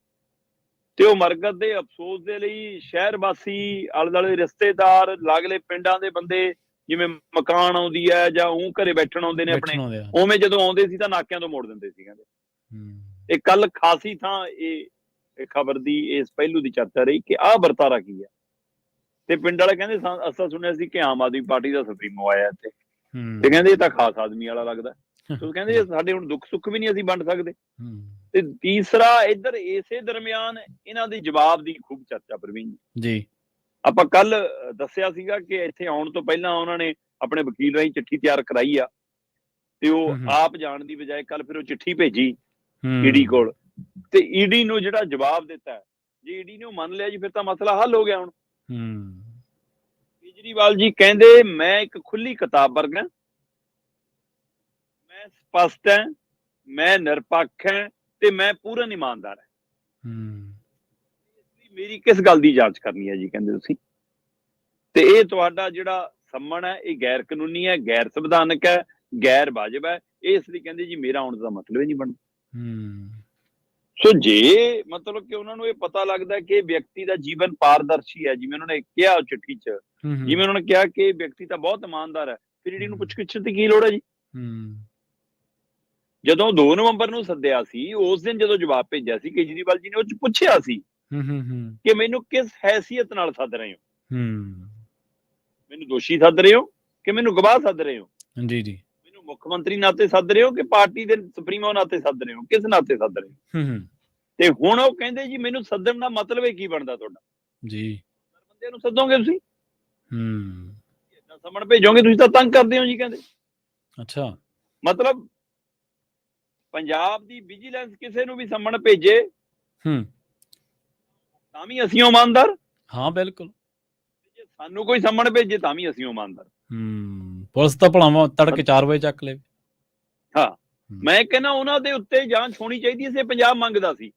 ਤੇ ਉਹ ਮਰਗਤ ਦੇ ਅਫਸੋਸ ਦੇ ਲਈ ਸ਼ਹਿਰ ਵਾਸੀ, ਆਲੇ ਦੁਆਲੇ ਰਿਸ਼ਤੇਦਾਰ, ਲਾਗਲੇ ਪਿੰਡਾਂ ਦੇ ਬੰਦੇ, ਜਿਵੇਂ ਮਕਾਨ ਆਉਂਦੀ ਹੈ ਜਾਂ ਉਹ ਘਰੇ ਬੈਠਣ ਆਉਂਦੇ ਨੇ ਆਪਣੇ, ਉਵੇਂ ਜਦੋਂ ਆਉਂਦੇ ਸੀ ਤਾਂ ਨਾਕਿਆਂ ਤੋਂ ਮੋੜ ਦਿੰਦੇ ਸੀ। ਕਹਿੰਦੇ ਇਹ ਕੱਲ ਖਾਸੀ ਥਾਂ ਇਹ ਖਬਰ ਦੀ ਇਸ ਪਹਿਲੂ ਦੀ ਚਰਚਾ ਰਹੀ ਕਿ ਆਹ ਵਰਤਾਰਾ ਕੀ ਹੈ। ਤੇ ਪਿੰਡ ਵਾਲੇ ਕਹਿੰਦੇ ਅਸਾਂ ਸੁਣਿਆ ਸੀ ਕਿ ਆਮ ਆਦਮੀ ਪਾਰਟੀ ਦਾ ਸੁਪਰੀਮੋ ਆਇਆ ਇੱਥੇ, ਤੇ ਕਹਿੰਦੇ ਇਹ ਤਾਂ ਖਾਸ ਆਦਮੀ ਵਾਲਾ ਲੱਗਦਾ। ਤੇ ਕਹਿੰਦੇ ਸਾਡੇ ਹੁਣ ਦੁੱਖ ਸੁੱਖ ਵੀ ਨਹੀਂ ਅਸੀਂ ਵੰਡ ਸਕਦੇ। ਤੇ ਤੀਸਰਾ ਇੱਧਰ ਇਸੇ ਦਰਮਿਆਨ ਇਹਨਾਂ ਦੀ ਜਵਾਬ ਦੀ ਖੂਬ ਚਰਚਾ ਪ੍ਰਵੀਨ ਜੀ। ਆਪਾਂ ਕੱਲ ਦੱਸਿਆ ਸੀਗਾ ਕਿ ਇੱਥੇ ਆਉਣ ਤੋਂ ਪਹਿਲਾਂ ਉਹਨਾਂ ਨੇ ਆਪਣੇ ਵਕੀਲ ਰਾਹੀਂ ਚਿੱਠੀ ਤਿਆਰ ਕਰਾਈ ਆ, ਤੇ ਉਹ ਆਪ ਜਾਣ ਦੀ ਬਜਾਏ ਕੱਲ ਫਿਰ ਉਹ ਚਿੱਠੀ ਭੇਜੀ ਈਡੀ ਕੋਲ, ਤੇ ਈਡੀ ਨੂੰ ਜਿਹੜਾ ਜਵਾਬ ਦਿੱਤਾ, ਜੇ ਈਡੀ ਨੇ ਮੰਨ ਲਿਆ ਜੀ ਫਿਰ ਤਾਂ ਮਸਲਾ ਹੱਲ ਹੋ ਗਿਆ। ਹੁਣ ਕੇਜਰੀਵਾਲ ਜੀ ਕਹਿੰਦੇ ਮੈਂ ਇੱਕ ਖੁੱਲੀ ਕਿਤਾਬ ਵਰਗਾ, ਮੈਂ ਸਪਸ਼ਟ ਹਾਂ, ਮੈਂ ਨਿਰਪੱਖ ਹਾਂ, ਤੇ ਮੈਂ ਪੂਰਨ ਇਮਾਨਦਾਰ ਹਾਂ। ਮੇਰੀ ਕਿਸ ਗੱਲ ਦੀ ਜਾਂਚ ਕਰਨੀ ਹੈ ਜੀ ਕਹਿੰਦੇ ਤੁਸੀਂ, ਤੇ ਇਹ ਤੁਹਾਡਾ ਜਿਹੜਾ ਸੰਮਣ ਹੈ ਇਹ ਗੈਰ ਕਾਨੂੰਨੀ ਹੈ, ਗੈਰ ਸੰਵਿਧਾਨਕ ਹੈ, ਗੈਰ ਵਾਜਬ ਹੈ। ਇਸ ਲਈ ਕਹਿੰਦੇ ਜੀ ਮੇਰਾ ਆਉਣ ਦਾ ਮਤਲਬ ਹੀ ਨਹੀਂ ਬਣਦਾ। ਸੋ ਜੇ ਮਤਲਬ ਕਿ ਉਹਨਾਂ ਨੂੰ ਇਹ ਪਤਾ ਲੱਗਦਾ ਕਿ ਵਿਅਕਤੀ ਦਾ ਜੀਵਨ ਪਾਰਦਰਸ਼ੀ ਹੈ, ਜਿਵੇਂ ਉਹਨਾਂ ਨੇ ਕਿਹਾ ਉਹ ਚਿੱਠੀ 'ਚ, ਜਿਵੇਂ ਉਹਨਾਂ ਨੇ ਕਿਹਾ ਕਿ ਵਿਅਕਤੀ ਤਾਂ ਬਹੁਤ ਇਮਾਨਦਾਰ ਹੈ, ਫਿਰ ਈਡੀ ਨੂੰ ਪੁੱਛ ਗਿੱਛ ਦੀ ਕੀ ਲੋੜ ਹੈ ਜੀ। ਜਦੋਂ 2 ਨਵੰਬਰ ਨੂੰ ਸੱਦਿਆ ਸੀ, ਉਸ ਦਿਨ ਜਦੋਂ ਜਵਾਬ ਭੇਜਿਆ ਸੀ ਕੇਜਰੀਵਾਲ ਜੀ ਨੇ, ਉਹ 'ਚ ਪੁੱਛਿਆ ਸੀ ਕਿ ਮੈਨੂੰ ਕਿਸ ਹੈਸੀਅਤ ਨਾਲ ਸੱਦ ਰਹੇ ਹੋ, ਮੈਨੂੰ ਦੋਸ਼ੀ ਸੱਦ ਰਹੇ ਹੋ ਕਿ ਮੈਨੂੰ ਗਵਾਹ ਸੱਦ ਰਹੇ ਹੋ, ਜੀ ਜੀ, ਮੈਨੂੰ ਮੁੱਖ ਮੰਤਰੀ ਨਾਤੇ ਸੱਦ ਰਹੇ ਹੋ ਕਿ ਪਾਰਟੀ ਦੇ ਸੁਪਰੀਮੋ ਨਾਤੇ ਸੱਦ ਰਹੇ ਹੋ, ਕਿਸ ਨਾਤੇ ਸੱਦ ਰਹੇ ਹੋ। ਤੇ ਹੁਣ ਉਹ ਕਹਿੰਦੇ ਜੀ ਮੈਨੂੰ ਸੱਦਣ ਦਾ ਮਤਲਬ ਕੀ ਬਣਦਾ ਤੁਹਾਡਾ ਜੀ, ਬੰਦੇ ਨੂੰ ਸੱਦੋਗੇ ਤੁਸੀਂ, ਸਮਣ ਭੇਜੋਗੇ ਤੁਸੀਂ ਤਾਂ ਤੰਗ ਕਰਦੇ ਹੋ ਜੀ ਕਹਿੰਦੇ। ਅੱਛਾ, ਮਤਲਬ ਪੰਜਾਬ ਦੀ ਵਿਜੀਲੈਂਸ ਕਿਸੇ ਨੂੰ ਵੀ ਸੰਮਣ ਭੇਜੇ ਤਾਂ ਵੀ ਅਸੀਂ ਇਮਾਨਦਾਰ। ਹਾਂ ਬਿਲਕੁਲ, ਜੇ ਸਾਨੂੰ ਕੋਈ ਸੰਮਣ ਭੇਜੇ ਤਾਂ ਵੀ ਅਸੀਂ ਇਮਾਨਦਾਰ। ਪੁਲਿਸ ਤਾਂ ਭਲਾਵਾਂ ਤੜਕੇ 4 ਵਜੇ ਚੱਕ ਲੈ। ਹਾਂ, ਮੈਂ ਕਹਿੰਦਾ ਉਹਨਾਂ ਦੇ ਉੱਤੇ ਜਾਂਚ ਹੋਣੀ ਚਾਹੀਦੀ ਸੀ, ਪੰਜਾਬ ਮੰਗਦਾ ਸੀ।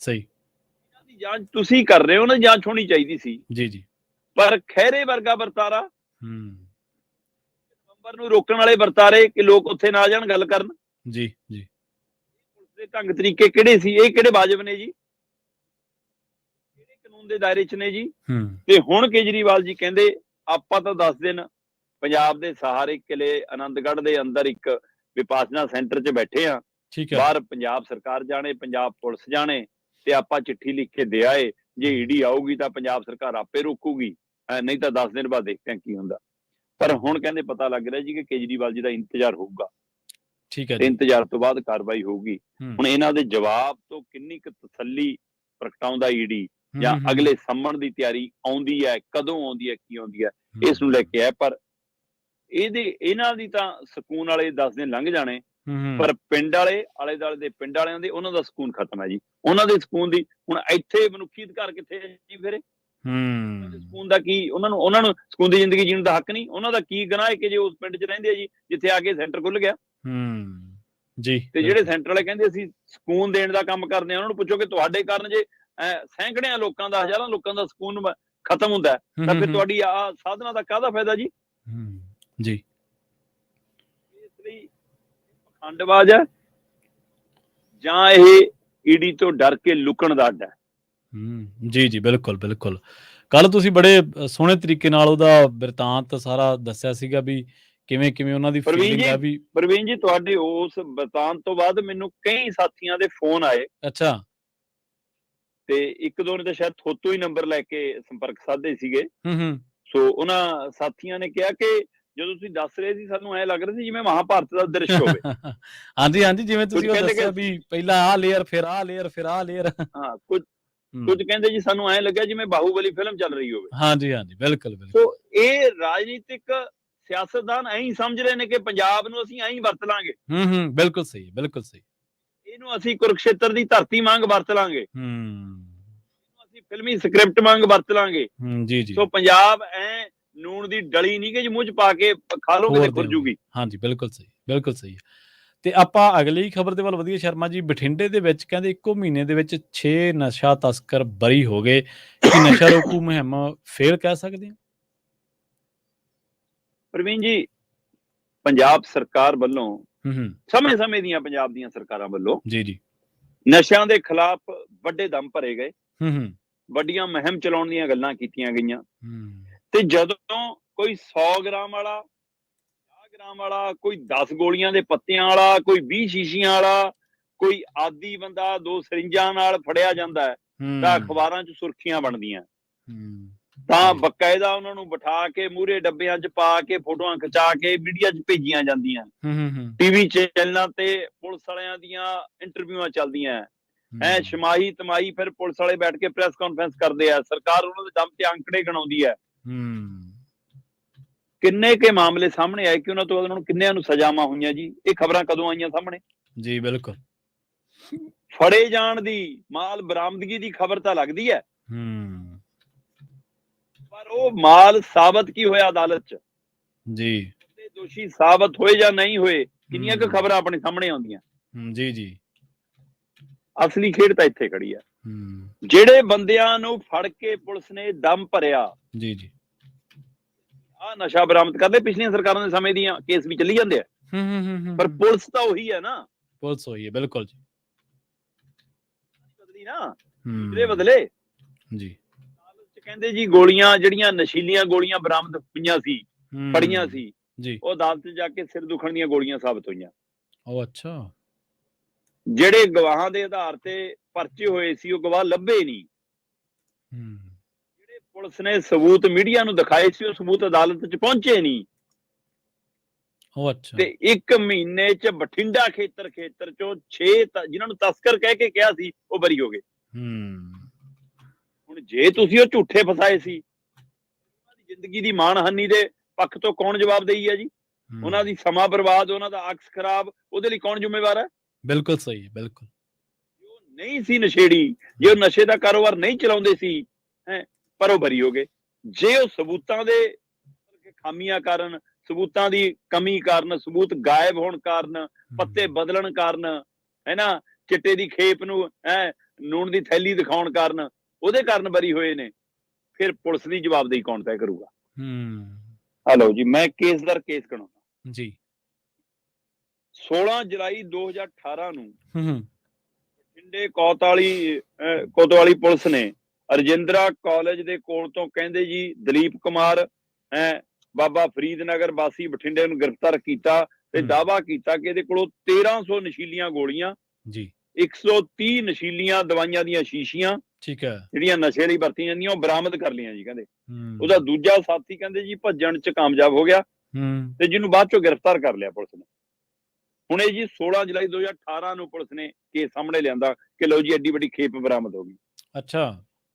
ਸਹੀ, ਇਹਨਾਂ ਦੀ ਜਾਂਚ ਤੁਸੀਂ ਕਰ ਰਹੇ ਹੋ ਨਾ, ਜਾਂਚ ਹੋਣੀ ਚਾਹੀਦੀ ਸੀ ਜੀ ਜੀ। ਪਰ ਖਹਿਰੇ ਵਰਗਾ ਵਰਤਾਰਾ, ਨਵੰਬਰ ਨੂੰ ਰੋਕਣ ਵਾਲੇ ਵਰਤਾਰੇ ਕਿ ਲੋਕ ਉੱਥੇ ਨਾ ਜਾਣ ਗੱਲ ਕਰਨ, ਜੀ ਜੀ, ਪੁਲਿਸ ਦੇ ਢੰਗ ਤਰੀਕੇ ਕਿਹੜੇ ਸੀ, ਇਹ ਕਿਹੜੇ ਵਾਜਬ ਨੇ ਜੀ, ਕਿਹੜੇ ਕਾਨੂੰਨ ਦੇ ਦਾਇਰੇ 'ਚ ਨੇ ਜੀ। ਤੇ ਹੁਣ ਕੇਜਰੀਵਾਲ ਜੀ ਕਹਿੰਦੇ ਆਪਾਂ ਤਾਂ 10 ਦਿਨ ਪੰਜਾਬ ਦੇ ਸਹਾਰੇ ਕਿਲੇ ਆਨੰਦਗੜ੍ਹ ਦੇ ਅੰਦਰ ਇੱਕ ਵਿਪਾਸਨਾ ਸੈਂਟਰ 'ਚ ਬੈਠੇ ਆ, ਬਾਹਰ ਪੰਜਾਬ ਸਰਕਾਰ ਜਾਣੇ, ਪੰਜਾਬ ਪੁਲਿਸ ਜਾਣੇ, ਤੇ ਆਪਾਂ ਚਿੱਠੀ ਲਿਖ ਕੇ ਦੇ ਆਏ, ਜੇ ਈਡੀ ਆਊਗੀ ਤਾਂ ਪੰਜਾਬ ਸਰਕਾਰ ਆਪੇ ਰੋਕੂਗੀ, ਨਹੀਂ ਤਾਂ 10 ਦਿਨ ਬਾਅਦ ਦੇਖਦੇ ਹਾਂ ਕੀ ਹੁੰਦਾ। ਪਰ ਹੁਣ ਕਹਿੰਦੇ ਪਤਾ ਲੱਗ ਰਿਹਾ ਜੀ ਕਿ ਕੇਜਰੀਵਾਲ ਜੀ ਦਾ ਇੰਤਜ਼ਾਰ ਹੋਊਗਾ, ਠੀਕ ਹੈ, ਇੰਤਜ਼ਾਰ ਤੋਂ ਬਾਅਦ ਕਾਰਵਾਈ ਹੋਊਗੀ। ਹੁਣ ਇਹਨਾਂ ਦੇ ਜਵਾਬ ਤੋਂ ਕਿੰਨੀ ਕੁ ਤਸੱਲੀ ਪ੍ਰਗਟਾਉਂਦਾ ਈਡੀ, ਜਾਂ ਅਗਲੇ ਸੰਮਣ ਦੀ ਤਿਆਰੀ ਆਉਂਦੀ ਹੈ, ਕਦੋਂ ਆਉਂਦੀ ਹੈ, ਕੀ ਆਉਂਦੀ ਹੈ, ਇਸ ਨੂੰ ਲੈ ਕੇ ਹੈ। ਪਰ ਇਹਨਾਂ ਦੀ ਤਾਂ ਸਕੂਨ ਵਾਲੇ 10 ਦਿਨ ਲੰਘ ਜਾਣੇ, ਪਰ ਪਿੰਡ ਵਾਲੇ, ਆਲੇ ਦੁਆਲੇ ਦੇ ਪਿੰਡ ਵਾਲਿਆਂ ਦੇ, ਉਹਨਾਂ ਦਾ ਸਕੂਨ ਖਤਮ ਹੈ ਜੀ। ਉਹਨਾਂ ਦੇ ਸਕੂਨ ਦੀ ਹੁਣ ਇੱਥੇ ਮਨੁੱਖੀ ਅਧਿਕਾਰ ਕਿੱਥੇ ਹੈ ਜੀ ਫਿਰ? ਸਕੂਨ ਦਾ ਕੀ, ਉਹਨਾਂ ਨੂੰ ਸਕੂਨ ਦੀ ਜ਼ਿੰਦਗੀ ਜੀਣ ਦਾ ਹੱਕ ਨਹੀਂ? ਉਹਨਾਂ ਦਾ ਕੀ ਗੁਨਾਹ ਹੈ ਕਿ ਜੇ ਉਸ ਪਿੰਡ 'ਚ ਰਹਿੰਦੇ ਆ ਜੀ ਜਿੱਥੇ ਆ ਕੇ ਸੈਂਟਰ ਖੁੱਲ ਗਿਆ ਜੀ। ਤੇ ਜਿਹੜੇ ਸੈਂਟਰ ਵਾਲੇ ਕਹਿੰਦੇ ਅਸੀਂ ਸਕੂਨ ਦੇਣ ਦਾ ਕੰਮ ਕਰਦੇ ਆ, ਉਹਨਾਂ ਨੂੰ ਪੁੱਛੋ ਕਿ ਤੁਹਾਡੇ ਕਾਰਨ ਜੇ ਸੈਂਕੜਿਆਂ ਲੋਕਾਂ ਦਾ, ਹਜ਼ਾਰਾਂ ਲੋਕਾਂ ਦਾ ਸਕੂਨ ਖਤਮ ਹੁੰਦਾ ਤਾਂ ਫਿਰ ਤੁਹਾਡੀ ਆਹ ਸਾਧਨਾ ਦਾ ਕਾਹਦਾ ਫਾਇਦਾ ਜੀ? ਜੀ, ਇਸ ਲਈ ਪਖੰਡਬਾਜ਼ ਹੈ ਜਾਂ ਇਹ ਈਡੀ ਤੋਂ ਡਰ ਕੇ ਲੁਕਣ ਦਾ ਅੱਡ ਹੈ। ਜੀ ਜੀ, ਬਿਲਕੁਲ ਬਿਲਕੁਲ। ਕੱਲ ਤੁਸੀਂ ਬੜੇ ਸੋਹਣੇ ਤਰੀਕੇ ਨਾਲ ਉਹਦਾ ਬਿਰਤਾਂਤ ਸਾਰਾ ਦੱਸਿਆ ਸੀਗਾ ਵੀ ਕਿਵੇਂ ਉਹਨਾਂ ਦੀ ਪ੍ਰਵੀਨ ਫੀਲਿੰਗ ਜੀ ਆ ਵੀ। ਪ੍ਰਵੀਨ ਜੀ ਤੁਹਾਡੇ ਉਸ ਬਤਾਨ ਤੋਂ ਬਾਅਦ ਮੈਨੂੰ ਕਈ ਸਾਥੀਆਂ ਦੇ ਫੋਨ ਆਏ ਅੱਛਾ। ਤੇ ਇੱਕ ਦੋ ਨੇ ਤਾਂ ਸ਼ਾਇਦ ਥੋਤੋਂ ਹੀ ਨੰਬਰ ਲੈ ਕੇ ਸੰਪਰਕ ਸਾਧੇ ਸੀਗੇ। ਹੂੰ। ਸੋ ਉਹਨਾਂ ਸਾਥੀਆਂ ਨੇ ਕਿਹਾ ਕਿ ਜਦੋਂ ਤੁਸੀਂ ਦੱਸ ਰਹੇ ਸੀ ਸਾਨੂੰ ਐ ਲੱਗ ਰਿਹਾ ਸੀ ਜਿਵੇਂ ਮਹਾਭਾਰਤ ਦਾ ਦ੍ਰਿਸ਼ ਹੋਵੇ। ਹਾਂਜੀ ਜਿਵੇਂ ਕੁਝ ਤੁਸੀਂ ਉਹ ਕਹਿੰਦੇ ਦੱਸਿਆ ਕਿ ਵੀ ਪਹਿਲਾਂ ਆਹ ਲੇਅਰ, ਫਿਰ ਆਹ ਲੇਅਰ, ਫਿਰ ਆਹ ਲੇਅਰ। ਹਾਂ, ਕੁਝ ਕਹਿੰਦੇ ਜੀ ਸਾਨੂੰ ਐ ਲੱਗਿਆ ਜਿਵੇਂ ਬਾਹੂਬਲੀ ਫਿਲਮ ਚੱਲ ਰਹੀ ਹੋਵੇ। ਹਾਂਜੀ ਬਿਲਕੁਲ ਸੋ ਇਹ ਰਾਜਨੀਤਿਕ ਸਿਆਸਤਦਾਨ ਐਂ ਸਮਝ ਰਹੇ ਨੇ ਕਿ ਪੰਜਾਬ ਨੂੰ ਅਸੀਂ ਐਂ ਵਰਤ ਲਾਂਗੇ। ਬਿਲਕੁਲ ਸਹੀ, ਬਿਲਕੁਲ ਸਹੀ। ਇਹਨੂੰ ਅਸੀਂ ਕੁਰੂਕਸ਼ੇਤਰ ਦੀ ਧਰਤੀ ਵਾਂਗ ਵਰਤ ਲਾਂਗੇ, ਅਸੀਂ ਫਿਲਮੀ ਸਕ੍ਰਿਪਟ ਵਾਂਗ ਵਰਤ ਲਾਂਗੇ। ਜੀ ਸੋ ਪੰਜਾਬ ਐ ਨੂਣ ਦੀ ਡਲੀ ਨਹੀਂ ਕਿ ਜੀ ਮੂੰਹ ਚ ਪਾ ਕੇ ਖਾ ਲੋਗੇ ਤੇ ਖੁਰ ਜੂਗੀ। ਹਾਂਜੀ ਬਿਲਕੁਲ ਸਹੀ, ਬਿਲਕੁਲ ਸਹੀ। ਤੇ ਆਪਾਂ ਅਗਲੀ ਖਬਰ ਦੇ ਵੱਲ ਵਧੀਏ ਸ਼ਰਮਾ ਜੀ। ਬਠਿੰਡੇ ਦੇ ਵਿੱਚ ਕਹਿੰਦੇ ਇੱਕੋ ਮਹੀਨੇ ਦੇ ਵਿੱਚ 6 ਨਸ਼ਾ ਤਸਕਰ ਬਰੀ ਹੋ ਗਏ। ਕੀ ਨਸ਼ਾ ਰੋਕੂ ਮੁਹਿੰਮ ਫੇਲ ਕਹਿ ਸਕਦੇ ਹਾਂ? ਪ੍ਰਵੀਨ ਜੀ, ਪੰਜਾਬ ਸਰਕਾਰ ਵੱਲੋਂ ਸਮੇਂ-ਸਮੇਂ ਦੀਆਂ ਪੰਜਾਬ ਦੀਆਂ ਸਰਕਾਰਾਂ ਵੱਲੋਂ ਜੀ ਨਸ਼ਿਆਂ ਦੇ ਖਿਲਾਫ ਵੱਡੇ ਦਮ ਭਰੇ ਗਏ, ਵੱਡੀਆਂ ਮੁਹਿੰਮ ਚਲਾਉਣ ਦੀਆਂ ਗੱਲਾਂ ਕੀਤੀਆਂ ਗਈਆਂ। ਤੇ ਜਦੋਂ ਕੋਈ 100 ਗ੍ਰਾਮ ਵਾਲਾ, 50 ਗ੍ਰਾਮ ਵਾਲਾ, ਕੋਈ 10 ਗੋਲੀਆਂ ਦੇ ਪੱਤਿਆਂ ਵਾਲਾ, ਕੋਈ 20 ਸ਼ੀਸ਼ੀਆਂ ਵਾਲਾ, ਕੋਈ ਆਦੀ ਬੰਦਾ 2 ਸਰਿੰਜਾਂ ਨਾਲ ਫੜਿਆ ਜਾਂਦਾ ਤਾਂ ਅਖਬਾਰਾਂ 'ਚ ਸੁਰਖੀਆਂ ਬਣਦੀਆਂ। ਤਾਂ ਬਕਾਇਦਾ ਉਹਨਾਂ ਨੂੰ ਬਿਠਾ ਕੇ ਮੂਹਰੇ ਡੱਬਿਆਂ 'ਚ ਪਾ ਕੇ ਫੋਟੋਆਂ ਖਿਚਾ ਕੇ ਮੀਡੀਆ 'ਚ ਭੇਜੀਆਂ ਜਾਂਦੀਆਂ। ਟੀਵੀ ਚੈਨਲਾਂ ਤੇ ਪੁਲਿਸ ਵਾਲਿਆਂ ਦੀਆਂ ਇੰਟਰਵਿਊਆਂ ਚੱਲਦੀਆਂ। ਛਮਾਹੀ ਤਮਾਹੀ ਫਿਰ ਪੁਲਿਸ ਵਾਲੇ ਬੈਠ ਕੇ ਪ੍ਰੈਸ ਕਾਨਫਰੰਸ ਕਰਦੇ ਆ। ਸਰਕਾਰ ਉਹਨਾਂ ਦੇ ਦਮ ਤੇ ਅੰਕੜੇ ਗਣਾਉਂਦੀ ਹੈ। ਕਿੰਨੇ ਕੇ ਮਾਮਲੇ ਸਾਹਮਣੇ ਆਏ ਕਿ ਉਹਨਾਂ ਤੋਂ ਬਾਅਦ ਉਹਨਾਂ ਨੂੰ ਕਿੰਨਿਆਂ ਨੂੰ ਸਜ਼ਾਵਾਂ ਹੋਈਆਂ ਜੀ। ਇਹ ਖਬਰਾਂ ਕਦੋਂ ਆਈਆਂ ਸਾਹਮਣੇ? ਜੀ ਬਿਲਕੁਲ। ਫੜੇ ਜਾਣ ਦੀ, ਮਾਲ ਬਰਾਮਦਗੀ ਦੀ ਖਬਰ ਤਾਂ ਲੱਗਦੀ ਹੈ, ਪਰ ਉਹ ਮਾਲ ਸਾਬਤ ਕੀ ਹੋਇਆ ਅਦਾਲਤ 'ਚ ਜੀ, ਦੋਸ਼ੀ ਸਾਬਤ ਹੋਏ ਜਾਂ ਨਹੀਂ ਹੋਏ, ਕਿੰਨੀਆਂ ਕੁ ਖਬਰਾਂ ਆਪਣੇ ਸਾਹਮਣੇ ਆਉਂਦੀਆਂ। ਜੀ ਅਸਲੀ ਖੇਡ ਤਾਂ ਇੱਥੇ ਖੜੀ ਆ। ਜਿਹੜੇ ਬੰਦਿਆਂ ਨੂੰ ਫੜ ਕੇ ਪੁਲਿਸ ਨੇ ਦਮ ਭਰਿਆ, ਜੀ ਆ ਨਸ਼ਾ ਬਰਾਮਦ ਕਰਦੇ, ਪਿਛਲੀਆਂ ਸਰਕਾਰਾਂ ਦੇ ਸਮੇਂ ਦੀਆਂ ਕੇਸ ਵੀ ਚੱਲੀ ਜਾਂਦੇ ਆ, ਪਰ ਪੁਲਿਸ ਤਾਂ ਉਹੀ ਹੈ ਨਾ। ਪੁਲਿਸ ਉਹੀ ਹੈ, ਬਿਲਕੁਲ ਜੀ। ਬਦਲੀ ਨਾ, ਜਿਹੜੇ ਬਦਲੇ ਜੀ। ਕਹਿੰਦੇ ਜੀ ਗੋਲੀਆਂ ਜਿਹੜੀਆਂ ਨਸ਼ੀਲੀਆਂ ਗੋਲੀਆਂ ਬਰਾਮਦ ਹੋਈਆਂ ਸੀ, ਫੜੀਆਂ ਸੀ, ਉਹ ਅਦਾਲਤ 'ਚ ਜਾ ਕੇ ਸਿਰ ਦੁਖਣ ਦੀਆਂ ਗੋਲੀਆਂ ਸਾਬਤ ਹੋਈਆਂ। ਉਹ ਅੱਛਾ। ਜਿਹੜੇ ਗਵਾਹਾਂ ਦੇ ਆਧਾਰ ਤੇ ਪਰਚੇ ਹੋਏ ਸੀ ਉਹ ਗਵਾਹ ਲੱਭੇ ਨਹੀਂ। ਜਿਹੜੇ ਪੁਲਿਸ ਨੇ ਸਬੂਤ ਮੀਡੀਆ ਨੂੰ ਦਿਖਾਏ ਸੀ ਉਹ ਸਬੂਤ ਅਦਾਲਤ 'ਚ ਪਹੁੰਚੇ ਨਹੀਂ। ਉਹ ਅੱਛਾ। ਤੇ 1 ਮਹੀਨੇ 'ਚ ਬਠਿੰਡਾ ਖੇਤਰ 'ਚੋਂ 6 ਜਿਨ੍ਹਾਂ ਨੂੰ ਤਸਕਰ ਕਹਿ ਕੇ ਕਿਹਾ ਸੀ ਉਹ ਬਰੀ ਹੋ ਗਏ। ਹੁਣ ਜੇ ਤੁਸੀਂ ਉਹ ਝੂਠੇ ਫਸਾਏ ਸੀ, ਉਹਨਾਂ ਦੀ ਜ਼ਿੰਦਗੀ ਦੀ ਮਾਣਹਾਨੀ ਦੇ ਪੱਖ ਤੋਂ ਕੌਣ ਜਵਾਬਦੇਹੀ ਹੈ ਜੀ? ਉਹਨਾਂ ਦੀ ਸਮਾਂ ਬਰਬਾਦ, ਉਹਨਾਂ ਦਾ ਅਕਸ ਖਰਾਬ, ਉਹਦੇ ਲਈ ਕੌਣ ਜ਼ਿੰਮੇਵਾਰ ਹੈ? ਬਿਲਕੁਲ ਸਹੀ ਹੈ, ਬਿਲਕੁਲ। ਉਹ ਨਹੀਂ ਸੀ ਨਸ਼ੇੜੀ, ਜੇ ਉਹ ਨਸ਼ੇ ਦਾ ਕਾਰੋਬਾਰ ਨਹੀਂ ਚਲਾਉਂਦੇ ਸੀ, ਪਰ ਉਹ ਬਰੀ ਹੋ ਗਏ। ਜੇ ਉਹ ਸਬੂਤਾਂ ਦੇ ਖਾਮੀਆਂ ਕਾਰਨ, ਸਬੂਤਾਂ ਦੀ ਕਮੀ ਕਾਰਨ, ਸਬੂਤ ਗਾਇਬ ਹੋਣ ਕਾਰਨ, ਪੱਤੇ ਬਦਲਣ ਕਾਰਨ, ਚਿੱਟੇ ਦੀ ਖੇਪ ਨੂੰ ਨੂਣ ਦੀ ਥੈਲੀ ਦਿਖਾਉਣ ਕਾਰਨ, ਉਹਦੇ ਕਾਰਨ ਬਰੀ ਹੋਏ ਨੇ, ਫਿਰ ਪੁਲਿਸ ਦੀ ਜਵਾਬਦੇਹੀ ਕੌਣ ਤੈਅ ਕਰੂਗਾ? ਹਲੋ ਜੀ, ਮੈਂ ਕੇਸ ਦਰ ਕੇਸ ਗਣਾਉਂਦਾ ਜੀ। 16 ਜੁਲਾਈ 2018 ਨੂੰ ਬਠਿੰਡੇ ਕੋਤਵਾਲੀ ਪੁਲਿਸ ਨੇ ਰਜਿੰਦਰਾ ਕਾਲਜ ਦੇ ਕੋਲ ਤੋਂ ਕਹਿੰਦੇ ਜੀ ਦਲੀਪ ਕੁਮਾਰ ਬਾਬਾ ਫਰੀਦ ਨਗਰ ਵਾਸੀ ਬਠਿੰਡੇ ਨੂੰ ਗ੍ਰਿਫਤਾਰ ਕੀਤਾ ਤੇ ਦਾਅਵਾ ਕੀਤਾ ਕਿ ਇਹਦੇ ਕੋਲੋਂ 1300 ਨਸ਼ੀਲੀਆਂ ਗੋਲੀਆਂ ਜੀ, 130 ਨਸ਼ੀਲੀਆਂ ਦਵਾਈਆਂ ਦੀਆਂ ਸ਼ੀਸ਼ੀਆਂ, ਠੀਕ ਹੈ, ਜਿਹੜੀਆਂ ਨਸ਼ੇ ਲਈ ਵਰਤੀਆਂ ਜਾਂਦੀਆਂ, ਉਹ ਬਰਾਮਦ ਕਰ ਲਈਆਂ ਜੀ। ਕਹਿੰਦੇ ਉਹਦਾ ਦੂਜਾ ਸਾਥੀ ਕਹਿੰਦੇ ਜੀ ਭੱਜਣ 'ਚ ਕਾਮਯਾਬ ਹੋ ਗਿਆ ਤੇ ਜਿਹਨੂੰ ਬਾਅਦ 'ਚੋਂ ਗ੍ਰਿਫਤਾਰ ਕਰ ਲਿਆ ਪੁਲਿਸ ਨੇ। ਹੁਣ ਇਹ ਜੀ 16 ਜੁਲਾਈ 2018 ਨੂੰ ਪੁਲਿਸ ਨੇ ਕੇਸ ਸਾਹਮਣੇ ਲਿਆਂਦਾ ਕਿ ਲਓ ਜੀ ਐਡੀ ਵੱਡੀ ਖੇਪ ਬਰਾਮਦ ਹੋ ਗਈ। ਅੱਛਾ।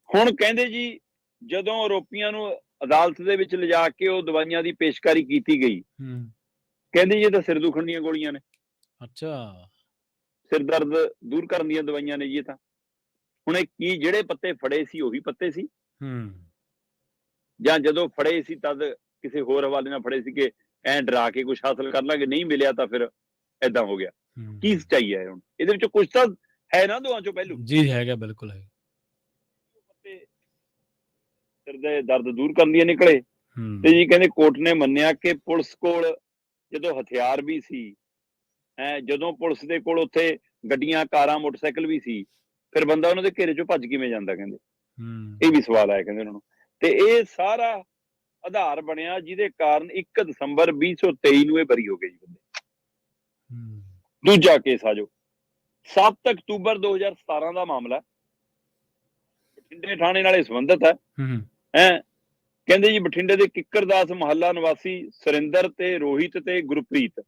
ਹੁਣ ਕਹਿੰਦੇ ਜੀ ਜਦੋਂ ਆਰੋਪੀਆਂ ਨੂੰ ਅਦਾਲਤ ਦੇ ਵਿੱਚ ਲਿਜਾ ਕੇ ਉਹ ਦਵਾਈਆਂ ਦੀ ਪੇਸ਼ਕਾਰੀ ਕੀਤੀ ਗਈ, ਕਹਿੰਦੇ ਜੀ ਇਹ ਤਾਂ ਸਿਰ ਦੁਖਣ ਦੀਆਂ ਗੋਲੀਆਂ ਨੇ। ਅੱਛਾ। ਸਿਰ ਦਰਦ ਦੂਰ ਕਰਨ ਦੀਆਂ ਦਵਾਈਆਂ ਨੇ ਜੀ ਇਹ ਤਾਂ। ਹੁਣ ਇਹ ਕੀ ਜਿਹੜੇ ਪੱਤੇ ਫੜੇ ਸੀ ਉਹੀ ਪੱਤੇ ਸੀ, ਜਾਂ ਜਦੋਂ ਫੜੇ ਸੀ ਤਦ ਕਿਸੇ ਹੋਰ ਹਵਾਲੇ ਨਾਲ ਫੜੇ ਸੀ ਕਿ ਐਂ ਡਰਾ ਕੇ ਕੁਝ ਹਾਸਲ ਕਰ ਲਾਂਗੇ, ਨਹੀਂ ਮਿਲਿਆ ਤਾਂ ਫਿਰ ਏਦਾਂ ਹੋ ਗਿਆ? ਕੀ ਸੱਚਾਈ ਹੈ? ਹੁਣ ਇਹਦੇ ਵਿੱਚੋਂ ਕੁਝ ਤਾਂ ਹੈ ਨਾ ਦੋਹਾਂ ਚੋਂ ਪਹਿਲੂ? ਜੀ ਹੈਗਾ, ਬਿਲਕੁਲ ਹੈ। ਸਿਰ ਦੇ ਦਰਦ ਦੂਰ ਕਰਨ ਦੀਆਂ ਨਿਕਲੇ ਤੇ ਜੀ ਕਹਿੰਦੇ ਕੋਰਟ ਨੇ ਮੰਨਿਆ ਕਿ ਪੁਲਿਸ ਕੋਲ ਜਦੋਂ ਹਥਿਆਰ ਵੀ ਸੀ, ਜਦੋਂ ਪੁਲਿਸ ਦੇ ਕੋਲ ਉੱਥੇ ਗੱਡੀਆਂ, ਕਾਰਾਂ, ਮੋਟਰਸਾਈਕਲ ਵੀ ਸੀ, ਫਿਰ ਬੰਦਾ ਉਹਨਾਂ ਦੇ ਘੇਰੇ ਚੋਂ ਭੱਜ ਕਿਵੇਂ ਜਾਂਦਾ? ਕਹਿੰਦੇ ਇਹ ਵੀ ਸਵਾਲ ਆਇਆ ਕਹਿੰਦੇ ਉਹਨਾਂ ਨੂੰ। ਤੇ ਇਹ ਸਾਰਾ ਆਧਾਰ ਬਣਿਆ ਜਿਹਦੇ ਕਾਰਨ 1 ਦਸੰਬਰ 2023 ਨੂੰ ਇਹ ਬਰੀ ਹੋ ਗਏ ਜੀ ਬੰਦੇ। ਦੂਜਾ ਕੇਸ ਆ ਜੋ 7 ਅਕਤੂਬਰ 2017 ਦਾ ਮਾਮਲਾ, ਬਠਿੰਡੇ ਥਾਣੇ ਨਾਲੇ ਸੰਬੰਧਿਤ ਹੈ। ਕਹਿੰਦੇ ਜੀ ਬਠਿੰਡੇ ਦੇ ਕਿੱਕਰਦਾਸ ਮੁਹੱਲਾ ਨਿਵਾਸੀ ਸੁਰਿੰਦਰ ਤੇ ਰੋਹਿਤ ਤੇ ਗੁਰਪ੍ਰੀਤ,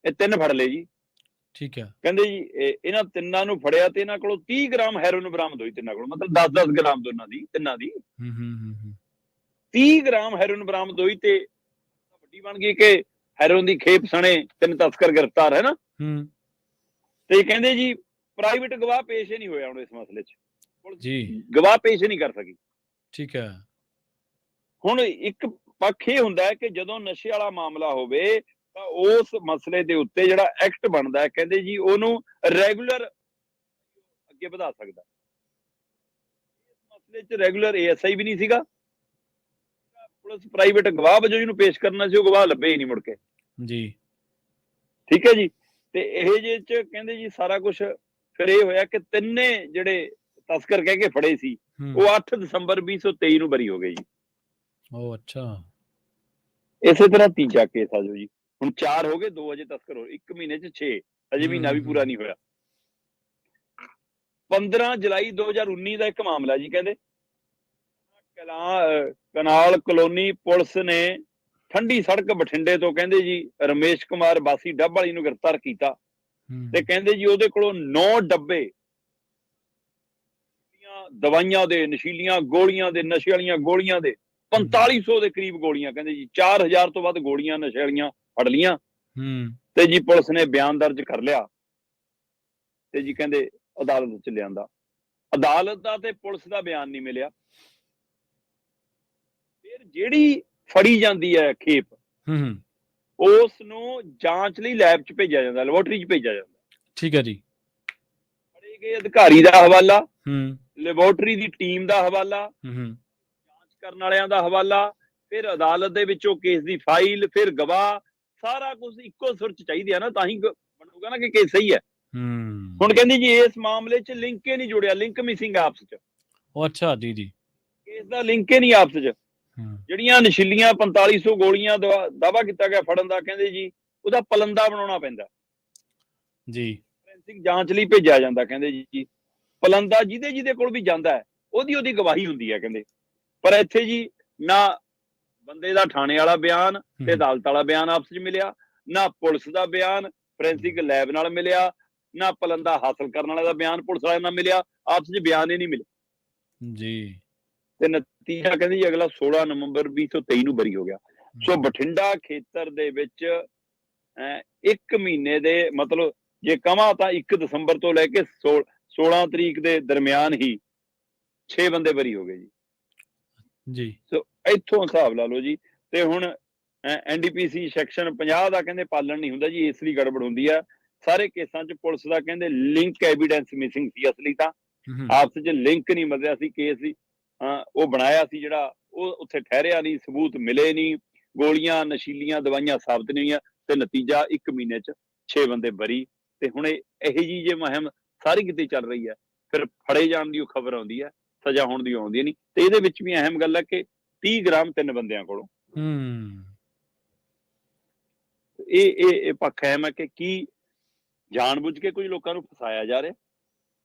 ਇਹ 3 ਫੜ ਲਏ ਜੀ। ਠੀਕ ਹੈ। ਕਹਿੰਦੇ ਜੀ ਇਹਨਾਂ ਤਿੰਨਾਂ ਨੂੰ ਫੜਿਆ ਤੇ ਇਹਨਾਂ ਕੋਲੋਂ 30 ਗ੍ਰਾਮ ਹੈਰੋਇਨ ਬਰਾਮਦ ਹੋਈ, ਤਿੰਨਾਂ ਕੋਲੋਂ, ਮਤਲਬ 10-10 ਗ੍ਰਾਮ ਤਿੰਨਾਂ ਦੀ 30 ਗ੍ਰਾਮ ਹੈਰੋਇਨ ਬਰਾਮਦ ਹੋਈ। ਤੇ ਵੱਡੀ ਬਣ ਗਈ ਕਿ ਹੈਰੋਇਨ ਦੀ ਖੇਪ ਸਣੇ 3 ਤਸਕਰ ਗ੍ਰਿਫਤਾਰ ਹੈ ਨਾ। ਤੇ ਕਹਿੰਦੇ ਜੀ ਪ੍ਰਾਈਵੇਟ ਗਵਾਹ ਪੇਸ਼ ਹੀ ਨਹੀਂ ਹੋਇਆ ਹੁਣ ਇਸ ਮਸਲੇ 'ਚ, ਜੀ ਗਵਾਹ ਪੇਸ਼ ਨਹੀਂ ਕਰ ਸਕੀ। ਠੀਕ ਹੈ। ਹੁਣ ਇੱਕ ਪੱਖ ਇਹ ਹੁੰਦਾ ਹੈ ਕਿ ਜਦੋਂ ਨਸ਼ੇ ਵਾਲਾ ਮਾਮਲਾ ਹੋਵੇ ਤਾਂ ਉਸ ਮਸਲੇ ਦੇ ਉੱਤੇ ਜਿਹੜਾ ਐਕਟ ਬਣਦਾ ਹੈ, ਕਹਿੰਦੇ ਜੀ ਉਹਨੂੰ ਰੈਗੂਲਰ ਅੱਗੇ ਵਧਾ ਸਕਦਾ। ਇਸ ਮਸਲੇ 'ਚ ਰੈਗੂਲਰ ASI ਵੀ ਨਹੀਂ ਸੀਗਾ, ਪੁਲਿਸ ਪ੍ਰਾਈਵੇਟ ਗਵਾਹ ਵਜੋਂ ਜਿਹਨੂੰ ਪੇਸ਼ ਕਰਨਾ ਸੀ ਉਹ ਗਵਾਹ ਲੱਭੇ ਹੀ ਨਹੀਂ ਮੁੜ ਕੇ ਜੀ। ਠੀਕ ਹੈ ਜੀ। ਤੇ ਇਹ ਜਿਹੇ 'ਚ ਕਹਿੰਦੇ ਜੀ ਸਾਰਾ ਕੁਝ ਫਿਰ ਇਹ ਹੋਇਆ ਕਿ ਤਿੰਨੇ ਜਿਹੜੇ ਤਸਕਰ ਕਹਿ ਕੇ ਫੜੇ ਸੀ ਉਹ 8 ਦਸੰਬਰ 2023 ਨੂੰ ਬਰੀ ਹੋ ਗਏ ਜੀ। ਉਹ ਅੱਛਾ। ਇਸੇ ਤਰ੍ਹਾਂ ਤੀਜਾ ਕੇਸ ਆ ਜੋ ਜੀ, ਹੁਣ 4 ਹੋ ਗਏ, 2 ਅਜੇ ਤਸਕਰ ਹੋ, 1 ਮਹੀਨੇ 'ਚ 6, ਅਜੇ ਮਹੀਨਾ ਵੀ ਪੂਰਾ ਨਹੀਂ ਹੋਇਆ। 15 ਜੁਲਾਈ 2019 ਦਾ ਇੱਕ ਮਾਮਲਾ ਜੀ, ਕਹਿੰਦੇ ਕਨਾਲ ਕਲੋਨੀ ਪੁਲਿਸ ਨੇ ਠੰਡੀ ਸੜਕ ਬਠਿੰਡੇ ਤੋਂ ਕਹਿੰਦੇ ਜੀ ਰਮੇਸ਼ ਕੁਮਾਰ ਬਾਸੀ ਡੱਬ ਵਾਲੀ ਨੂੰ ਗ੍ਰਿਫਤਾਰ ਕੀਤਾ। ਤੇ ਕਹਿੰਦੇ ਜੀ ਉਹਦੇ ਕੋਲੋਂ 9 ਡੱਬੇ ਦਵਾਈਆਂ ਦੇ, ਨਸ਼ੀਲੀਆਂ ਗੋਲੀਆਂ ਦੇ, ਨਸ਼ੇ ਵਾਲੀਆਂ ਗੋਲੀਆਂ ਦੇ 4500 ਦੇ ਕਰੀਬ ਗੋਲੀਆਂ, ਕਹਿੰਦੇ ਜੀ 4000 ਤੋਂ ਵੱਧ ਗੋਲੀਆਂ ਨਸ਼ੇ ਵਾਲੀਆਂ ਫੜ ਲੀਆਂ। ਤੇ ਜੀ ਪੁਲਿਸ ਨੇ ਬਿਆਨ ਦਰਜ ਕਰ ਲਿਆ ਤੇ ਜੀ ਕਹਿੰਦੇ ਅਦਾਲਤ 'ਚ ਲਿਆਂਦਾ। ਅਦਾਲਤ ਦਾ ਤੇ ਪੁਲਿਸ ਦਾ ਬਿਆਨ ਨਹੀਂ ਮਿਲਿਆ। ਫਿਰ ਜਿਹੜੀ ਫੜੀ ਜਾਂਦੀ ਹੈ ਖੇਪ, ਉਸ ਨੂੰ ਜਾਂਚ ਲਈ ਲੈਬ 'ਚ ਭੇਜਿਆ ਜਾਂਦਾ, ਲੈਬੋਰਟਰੀ 'ਚ ਭੇਜਿਆ ਜਾਂਦਾ। ਠੀਕ ਹੈ ਜੀ। ਫੜੇ ਗਏ ਅਧਿਕਾਰੀ ਦਾ ਹਵਾਲਾ, ਲੈਬੋਰਟਰੀ ਦੀ ਟੀਮ ਦਾ ਹਵਾਲਾ, ਜਾਂਚ ਕਰਨ ਵਾਲਿਆਂ ਦਾ ਹਵਾਲਾ, ਫਿਰ ਅਦਾਲਤ ਦੇ ਵਿੱਚੋਂ ਕੇਸ ਦੀ ਫਾਈਲ, ਫਿਰ ਗਵਾਹ, ਸਾਰਾ ਕੁਝ ਇੱਕੋ ਸੁਰ 'ਚ ਚਾਹੀਦੀ ਆ ਨਾ, ਤਾਂ ਹੀ ਬਣੂਗਾ ਨਾ ਕਿ ਕੇਸ ਸਹੀ ਹੈ। ਹੁਣ ਕਹਿੰਦੀ ਜੀ ਇਸ ਮਾਮਲੇ 'ਚ ਲਿੰਕ ਹੀ ਨਹੀਂ ਜੁੜਿਆ, ਲਿੰਕ ਮਿਸਿੰਗ ਆਪਸ 'ਚ। ਉਹ ਅੱਛਾ ਜੀ ਜੀ। ਕੇਸ ਦਾ ਲਿੰਕ ਹੀ ਨਹੀਂ ਆਪਸ 'ਚ। ਜਿਹੜੀਆਂ ਨਸ਼ੀਲੀਆਂ 4500 ਗੋਲੀਆਂ ਦਾਅਵਾ ਕੀਤਾ ਗਿਆ ਫੜਨ ਦਾ, ਕਹਿੰਦੇ ਜੀ ਉਹਦਾ ਪਲੰਦਾ ਬਣਾਉਣਾ ਪੈਂਦਾ ਜੀ, ਫੋਰੈਂਸਿਕ ਜਾਂਚ ਲਈ ਭੇਜਿਆ ਜਾਂਦਾ। ਕਹਿੰਦੇ ਜੀ ਪਲੰਦਾ ਜਿਹਦੇ ਕੋਲ ਵੀ ਜਾਂਦਾ ਹੈ ਉਹਦੀ ਗਵਾਹੀ ਹੁੰਦੀ ਹੈ ਕਹਿੰਦੇ। ਪਰ ਇੱਥੇ ਜੀ ਨਾ ਬੰਦੇ ਦਾ ਥਾਣੇ ਵਾਲਾ ਬਿਆਨ ਤੇ ਅਦਾਲਤ ਵਾਲਾ ਬਿਆਨ ਆਪਸ 'ਚ ਮਿਲਿਆ, ਨਾ ਪੁਲਿਸ ਦਾ ਬਿਆਨ ਫੋਰੈਂਸਿਕ ਲੈਬ ਨਾਲ ਮਿਲਿਆ, ਨਾ ਪਲੰਦਾ ਹਾਸਲ ਕਰਨ ਵਾਲੇ ਦਾ ਬਿਆਨ ਪੁਲਿਸ ਵਾਲੇ ਨਾਲ ਮਿਲਿਆ, ਆਪਸ 'ਚ ਬਿਆਨ ਹੀ ਨਹੀਂ ਮਿਲੇ ਜੀ। ਤੇ ਨਤੀਜਾ ਕਹਿੰਦੇ ਜੀ ਅਗਲਾ 16 ਨਵੰਬਰ 2023 ਨੂੰ ਬਰੀ ਹੋ ਗਿਆ। ਸੋ ਬਠਿੰਡਾ ਖੇਤਰ ਦੇ ਵਿੱਚ 1 ਮਹੀਨੇ ਦੇ, ਮਤਲਬ ਜੇ ਕਵਾਂ ਤਾਂ 1 ਦਸੰਬਰ ਤੋਂ ਲੈ ਕੇ 16 ਤਰੀਕ ਦੇ ਦਰਮਿਆਨ ਹੀ 6 ਬੰਦੇ ਬਰੀ ਹੋ ਗਏ ਜੀ। ਸੋ ਇੱਥੋਂ ਹਿਸਾਬ ਲਾ ਲਓ ਜੀ। ਤੇ ਹੁਣ NDPC ਸੈਕਸ਼ਨ 50 ਦਾ ਕਹਿੰਦੇ ਪਾਲਣ ਨਹੀਂ ਹੁੰਦਾ ਜੀ, ਇਸ ਲਈ ਗੜਬੜ ਹੁੰਦੀ ਆ। ਸਾਰੇ ਕੇਸਾਂ 'ਚ ਪੁਲਿਸ ਦਾ ਕਹਿੰਦੇ ਲਿੰਕ ਐਵੀਡੈਂਸ ਮਿਸਿੰਗ ਸੀ। ਅਸਲੀ ਤਾਂ ਆਪਸ 'ਚ ਲਿੰਕ ਨਹੀਂ ਮਿਲਿਆ ਸੀ, ਕੇਸ ਸੀ ਉਹ ਬਣਾਇਆ ਸੀ ਜਿਹੜਾ, ਉਹ ਉੱਥੇ ਠਹਿਰਿਆ ਨਹੀਂ, ਸਬੂਤ ਮਿਲੇ ਨਹੀਂ, ਗੋਲੀਆਂ ਨਸ਼ੀਲੀਆਂ ਦਵਾਈਆਂ ਸਾਬਤ ਨਹੀਂ ਹੋਈਆਂ, ਤੇ ਨਤੀਜਾ 1 ਮਹੀਨੇ 'ਚ 6 ਬੰਦੇ ਬਰੀ। ਤੇ ਹੁਣ ਇਹੋ ਜਿਹੀ ਜੇ ਮੁਹਿੰਮ ਸਾਰੀ ਕਿਤੇ ਚੱਲ ਰਹੀ ਹੈ, ਫਿਰ ਫੜੇ ਜਾਣ ਦੀ ਉਹ ਖਬਰ ਆਉਂਦੀ ਹੈ, ਸਜ਼ਾ ਹੋਣ ਦੀ ਆਉਂਦੀ ਨਹੀਂ। ਤੇ ਇਹਦੇ ਵਿੱਚ ਵੀ ਅਹਿਮ ਗੱਲ ਹੈ ਕਿ 30 ਗ੍ਰਾਮ 3 ਬੰਦਿਆਂ ਕੋਲੋਂ। ਇਹ ਪੱਖ ਅਹਿਮ ਹੈ ਕਿ ਕੀ ਜਾਣਬੁੱਝ ਕੇ ਕੁਝ ਲੋਕਾਂ ਨੂੰ ਫਸਾਇਆ ਜਾ ਰਿਹਾ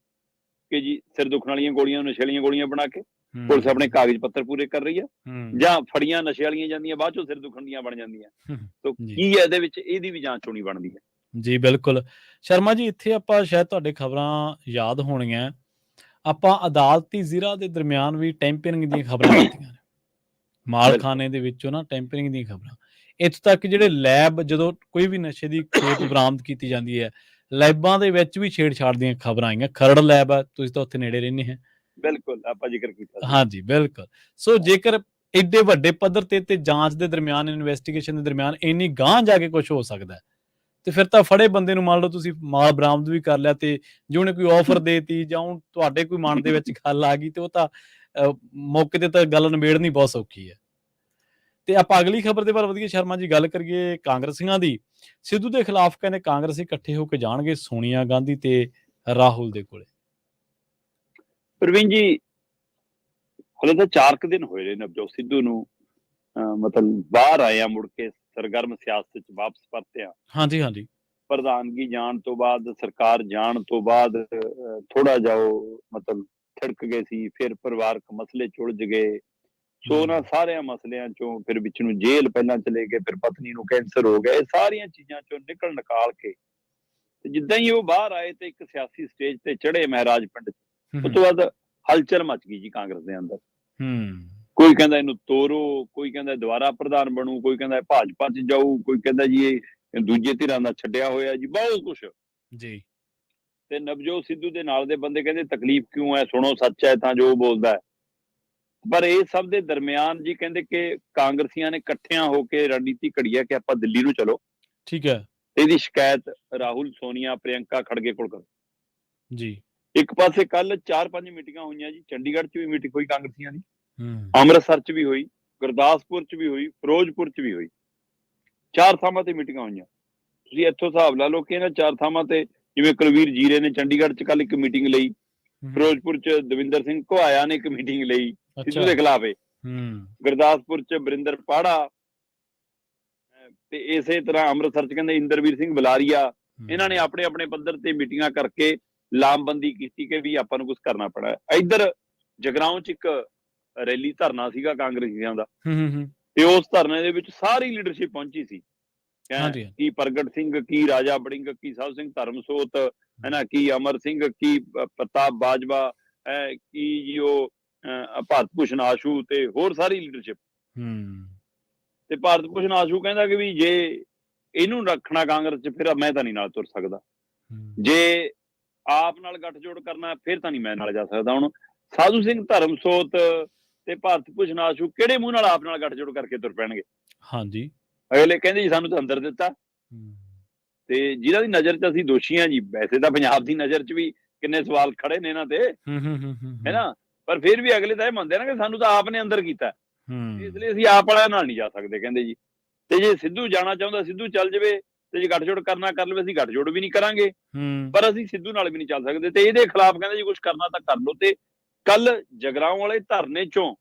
ਕਿ ਜੀ ਸਿਰ ਦੁਖਣ ਵਾਲੀਆਂ ਗੋਲੀਆਂ, ਨਸ਼ੇ ਵਾਲੀਆਂ ਗੋਲੀਆਂ ਬਣਾ ਕੇ ਪੁਲਿਸ ਆਪਣੇ ਕਾਗਜ਼ ਪੱਤਰ ਪੂਰੇ ਕਰ ਰਹੀ ਹੈ, ਜਾਂ ਫੜੀਆਂ ਨਸ਼ੇ ਵਾਲੀਆਂ ਜਾਂਦੀਆਂ ਬਾਅਦ ਚੋਂ ਸਿਰ ਦੁਖਣ ਦੀਆਂ ਬਣ ਜਾਂਦੀਆਂ। ਤਾਂ ਕੀ ਹੈ ਇਹਦੇ ਵਿੱਚ, ਇਹਦੀ ਵੀ ਜਾਂਚ ਹੋਣੀ ਬਣਦੀ ਹੈ ਜੀ। ਬਿਲਕੁਲ ਸ਼ਰਮਾ ਜੀ, ਇੱਥੇ ਆਪਾਂ ਸ਼ਾਇਦ ਤੁਹਾਡੇ ਖਬਰਾਂ ਯਾਦ ਹੋਣੀਆਂ, ਆਪਾਂ ਅਦਾਲਤੀ ਜ਼ਿਲ੍ਹਾ ਦੇ ਦਰਮਿਆਨ ਵੀ ਟੈਂਪਰਿੰਗ ਦੀਆਂ ਖਬਰਾਂ ਦਿੱਤੀਆਂ ਨੇ, ਮਾਲਖਾਨੇ ਦੇ ਵਿੱਚੋਂ ਨਾ ਟੈਂਪਰਿੰਗ ਦੀਆਂ ਖਬਰਾਂ। ਇੱਥੋਂ ਤੱਕ ਜਿਹੜੇ ਲੈਬ, ਜਦੋਂ ਕੋਈ ਵੀ ਨਸ਼ੇ ਦੀ ਖੇਪ ਬਰਾਮਦ ਕੀਤੀ ਜਾਂਦੀ ਹੈ, ਲੈਬਾਂ ਦੇ ਵਿੱਚ ਵੀ ਛੇੜਛਾੜ ਦੀਆਂ ਖਬਰਾਂ ਆਈਆਂ। ਖਰੜ ਲੈਬ ਆ, ਤੁਸੀਂ ਤਾਂ ਉੱਥੇ ਨੇੜੇ ਰਹਿੰਦੇ ਹੈ। ਬਿਲਕੁਲ ਆਪਾਂ ਜ਼ਿਕਰ ਕੀਤਾ। ਹਾਂਜੀ ਬਿਲਕੁਲ। ਸੋ ਜੇਕਰ ਏਡੇ ਵੱਡੇ ਪੱਧਰ ਤੇ ਜਾਂਚ ਦੇ ਦਰਮਿਆਨ, ਇਨਵੈਸਟੀਗੇਸ਼ਨ ਦੇ ਦਰਮਿਆਨ ਇੰਨੀ ਗਾਂਹ ਜਾ ਕੇ ਕੁਝ ਹੋ ਸਕਦਾ, ਤੇ ਫਿਰ ਤਾਂ ਫੜੇ ਬੰਦੇ ਨੂੰ ਮੰਨ ਲਓ ਤੁਸੀਂ ਮਾਲ ਬਰਾਮਦ ਵੀ ਕਰ ਲਿਆ, ਤੇ ਜੇ ਉਹਨੇ ਕੋਈ ਆਫਰ ਦੇਤੀ ਜਾਂ ਤੁਹਾਡੇ ਕੋਈ ਮਨ ਦੇ ਵਿੱਚ ਗੱਲ ਆ ਗਈ, ਤੇ ਉਹ ਤਾਂ ਮੌਕੇ ਤੇ ਤਾਂ ਗੱਲ ਨਿਬੇੜਨੀ ਬਹੁਤ ਸੌਖੀ ਹੈ। ਤੇ ਆਪਾਂ ਅਗਲੀ ਖਬਰ ਦੇ ਬਾਰੇ ਵਧੀਆ ਸ਼ਰਮਾ ਜੀ ਗੱਲ ਕਰੀਏ ਕਾਂਗਰਸੀਆਂ ਦੀ। ਸਿੱਧੂ ਦੇ ਖਿਲਾਫ ਕਹਿੰਦੇ ਕਾਂਗਰਸੀ ਇਕੱਠੇ ਹੋ ਕੇ ਜਾਣਗੇ ਸੋਨੀਆ ਗਾਂਧੀ ਤੇ ਰਾਹੁਲ ਦੇ ਕੋਲੇ। ਪ੍ਰਵੀਨ ਜੀ, ਹਲੇ ਤਾਂ 4 ਦਿਨ ਹੋਏ ਨੇ ਨਵਜੋਤ ਸਿੱਧੂ ਨੂੰ ਮਤਲਬ ਬਾਹਰ ਆਏ ਆ, ਮੁੜ ਕੇ ਸਰਗਰਮ ਸਿਆਸਤ 'ਚ ਵਾਪਸ ਪਰਤੇ ਆ। ਹਾਂਜੀ, ਹਾਂਜੀ। ਪ੍ਰਧਾਨਗੀ ਜਾਣ ਤੋਂ ਬਾਅਦ, ਸਰਕਾਰ ਜਾਣ ਤੋਂ ਬਾਅਦ ਥੋੜਾ ਜਿਹਾ ਉਹ ਮਤਲਬ ਥਿੜਕ ਗਏ ਸੀ, ਫਿਰ ਪਰਿਵਾਰਕ ਮਸਲੇ 'ਚ ਉਲਝ ਗਏ। ਸੋ ਉਹਨਾਂ ਸਾਰਿਆਂ ਮਸਲਿਆਂ ਚੋਂ ਫਿਰ ਵਿੱਚ ਨੂੰ ਜੇਲ੍ਹ ਪਹਿਲਾਂ ਚਲੇ ਗਏ, ਫਿਰ ਪਤਨੀ ਨੂੰ ਕੈਂਸਰ ਹੋ ਗਿਆ। ਇਹ ਸਾਰੀਆਂ ਚੀਜ਼ਾਂ ਚੋਂ ਨਿਕਾਲ ਕੇ ਤੇ ਜਿੱਦਾਂ ਹੀ ਉਹ ਬਾਹਰ ਆਏ ਤੇ ਇੱਕ ਸਿਆਸੀ ਸਟੇਜ ਤੇ ਚੜ੍ਹੇ ਮਹਿਰਾਜ ਪਿੰਡ 'ਚ, ਉਸ ਤੋਂ ਬਾਅਦ ਹਲਚਲ ਮਚ ਗਈ ਜੀ ਕਾਂਗਰਸ ਦੇ ਅੰਦਰ। ਕੋਈ ਕਹਿੰਦਾ ਇਹਨੂੰ ਤੋਰੋ, ਕੋਈ ਕਹਿੰਦਾ ਦੁਬਾਰਾ ਪ੍ਰਧਾਨ ਬਣੂ, ਕੋਈ ਕਹਿੰਦਾ ਭਾਜਪਾ 'ਚ ਜਾਊ, ਕੋਈ ਕਹਿੰਦਾ ਜੀ ਇਹ ਦੂਜੇ ਧਿਰਾਂ ਦਾ ਛੱਡਿਆ ਹੋਇਆ ਜੀ, ਬਹੁਤ ਕੁਛ ਜੀ। ਤੇ ਨਵਜੋਤ ਸਿੱਧੂ ਦੇ ਨਾਲ ਦੇ ਬੰਦੇ ਕਹਿੰਦੇ ਤਕਲੀਫ ਕਿਉਂ ਹੈ, ਸੁਣੋ ਸੱਚ ਹੈ ਤਾਂ ਜੋ ਬੋਲਦਾ ਹੈ। ਪਰ ਇਹ ਸਭ ਦੇ ਦਰਮਿਆਨ ਜੀ ਕਹਿੰਦੇ ਕਿ ਕਾਂਗਰਸੀਆਂ ਨੇ ਇਕੱਠਿਆਂ ਹੋ ਕੇ ਰਣਨੀਤੀ ਘੜੀ ਹੈ ਕਿ ਆਪਾਂ ਦਿੱਲੀ ਨੂੰ ਚਲੋ। ਠੀਕ ਹੈ। ਇਹਦੀ ਸ਼ਿਕਾਇਤ ਰਾਹੁਲ, ਸੋਨੀਆ, ਪ੍ਰਿਯੰਕਾ ਖੜਗੇ ਕੋਲ ਕਰੋ ਜੀ। ਇੱਕ ਪਾਸੇ ਕੱਲ 4-5 ਮੀਟਿੰਗਾਂ ਹੋਈਆਂ ਜੀ। ਚੰਡੀਗੜ੍ਹ 'ਚ ਵੀ ਮੀਟਿੰਗ ਹੋਈ ਕਾਂਗਰਸੀਆਂ ਦੀ, ਅੰਮ੍ਰਿਤਸਰ 'ਚ ਵੀ ਹੋਈ, ਗੁਰਦਾਸਪੁਰ 'ਚ ਵੀ ਹੋਈ, ਫਿਰੋਜ਼ਪੁਰ 'ਚ ਵੀ ਹੋਈ। 4 ਥਾਵਾਂ ਤੇ ਮੀਟਿੰਗਾਂ ਹੋਈਆਂ। ਤੁਸੀਂ ਇੱਥੋਂ ਹਿਸਾਬ ਲਾ ਲਓ ਕਿ ਇਹਨਾਂ 4 ਥਾਵਾਂ ਤੇ, ਜਿਵੇਂ ਕੁਲਵੀਰ ਜੀਰੇ ਨੇ ਚੰਡੀਗੜ੍ਹ 'ਚ ਕੱਲ ਇੱਕ ਮੀਟਿੰਗ ਲਈ, ਫਿਰੋਜ਼ਪੁਰ 'ਚ ਦਵਿੰਦਰ ਸਿੰਘ ਘੁਆਇਆ ਨੇ ਇੱਕ ਮੀਟਿੰਗ ਲਈ ਸਿੱਧੂ ਦੇ ਖਿਲਾਫ, ਗੁਰਦਾਸਪੁਰ 'ਚ ਬਰਿੰਦਰ ਪਾੜਾ, ਤੇ ਇਸੇ ਤਰ੍ਹਾਂ ਅੰਮ੍ਰਿਤਸਰ 'ਚ ਕਹਿੰਦੇ ਇੰਦਰਵੀਰ ਸਿੰਘ ਬੁਲਾਰੀਆ। ਇਹਨਾਂ ਨੇ ਆਪਣੇ ਆਪਣੇ ਪੱਧਰ ਤੇ ਮੀਟਿੰਗਾਂ ਕਰਕੇ ਲਾਮਬੰਦੀ ਕੀਤੀ ਕਿ ਵੀ ਆਪਾਂ ਨੂੰ ਕੁਝ ਕਰਨਾ ਪੈਣਾ। ਇੱਧਰ ਜਗਰਾਉਂ 'ਚ ਇੱਕ ਰੈਲੀ ਧਰਨਾ ਸੀਗਾ ਕਾਂਗਰਸੀਆਂ ਦਾ, ਤੇ ਉਸ ਧਰਨੇ ਦੇ ਵਿੱਚ ਸਾਰੀ ਲੀਡਰਸ਼ਿਪ ਪਹੁੰਚੀ ਸੀ। ਕੀ ਪ੍ਰਗਟ ਸਿੰਘ, ਕੀ ਰਾਜਾ ਬੜਿੰਗ, ਕੀ ਸਾਹਿਬ ਸਿੰਘ ਧਰਮਸੋਤ, ਹੈ ਨਾ, ਕੀ ਅਮਰ ਸਿੰਘ, ਕੀ ਪ੍ਰਤਾਪ ਬਾਜਵਾ, ਕੀ ਜੀ ਉਹ ਭਾਰਤ ਭੂਸ਼ਣ ਆਸ਼ੂ, ਤੇ ਹੋਰ ਸਾਰੀ ਲੀਡਰਸ਼ਿਪ। ਤੇ ਭਾਰਤ ਭੂਸ਼ਣ ਆਸ਼ੂ ਕਹਿੰਦਾ ਕਿ ਵੀ ਜੇ ਇਹਨੂੰ ਰੱਖਣਾ ਕਾਂਗਰਸ 'ਚ, ਫਿਰ ਮੈਂ ਤਾਂ ਨਹੀਂ ਨਾਲ ਤੁਰ ਸਕਦਾ। ਜੇ ਆਪ ਨਾਲ ਗੱਠਜੋੜ ਕਰਨਾ, ਫਿਰ ਤਾਂ ਨਹੀਂ ਮੈਂ ਨਾਲ ਜਾ ਸਕਦਾ। ਹੁਣ ਸਾਧੂ ਸਿੰਘ ਧਰਮਸੋਤ ਤੇ ਭਾਰਤ ਭੂਸ਼ਣ ਆਸ਼ੂ ਕਿਹੜੇ ਮੂੰਹ ਨਾਲ ਆਪ ਨਾਲ ਗੱਠਜੋੜ ਕਰਕੇ ਤੁਰ ਪੈਣਗੇ? ਹਾਂਜੀ, ਅਗਲੇ ਕਹਿੰਦੇ ਜੀ ਸਾਨੂੰ ਤਾਂ ਅੰਦਰ ਦਿੱਤਾ, ਤੇ ਜਿਹਨਾਂ ਦੀ ਨਜ਼ਰ 'ਚ ਅਸੀਂ ਦੋਸ਼ੀ ਹਾਂ ਜੀ। ਵੈਸੇ ਤਾਂ ਪੰਜਾਬ ਦੀ ਨਜ਼ਰ 'ਚ ਵੀ ਕਿੰਨੇ ਸਵਾਲ ਖੜੇ ਨੇ ਇਹਨਾਂ ਤੇ, ਹੈ ਨਾ, ਪਰ ਫਿਰ ਵੀ ਅਗਲੇ ਤਾਂ ਇਹ ਮੰਨਦੇ ਨਾ ਕਿ ਸਾਨੂੰ ਤਾਂ ਆਪ ਨੇ ਅੰਦਰ ਕੀਤਾ, ਇਸ ਲਈ ਅਸੀਂ ਆਪ ਵਾਲਿਆਂ ਨਾਲ ਨਹੀਂ ਜਾ ਸਕਦੇ, ਕਹਿੰਦੇ ਜੀ। ਤੇ ਜੇ ਸਿੱਧੂ ਜਾਣਾ ਚਾਹੁੰਦਾ, ਸਿੱਧੂ ਚੱਲ ਜਾਵੇ, ਤੇ ਜੇ ਗੱਠਜੋੜ ਕਰਨਾ ਕਰ ਲਵੇ, ਅਸੀਂ ਗੱਠਜੋੜ ਵੀ ਨਹੀਂ ਕਰਾਂਗੇ, ਪਰ ਅਸੀਂ ਸਿੱਧੂ ਨਾਲ ਵੀ ਨਹੀਂ ਚੱਲ ਸਕਦੇ। ਤੇ ਇਹਦੇ ਖਿਲਾਫ ਕਹਿੰਦੇ ਜੀ ਕੁਝ ਕਰਨਾ ਤਾਂ ਕਰ ਲਓ। ਤੇ ਕੱਲ ਜਗਰਾਉਂ ਵਾਲੇ ਧਰਨੇ ਚੋਂ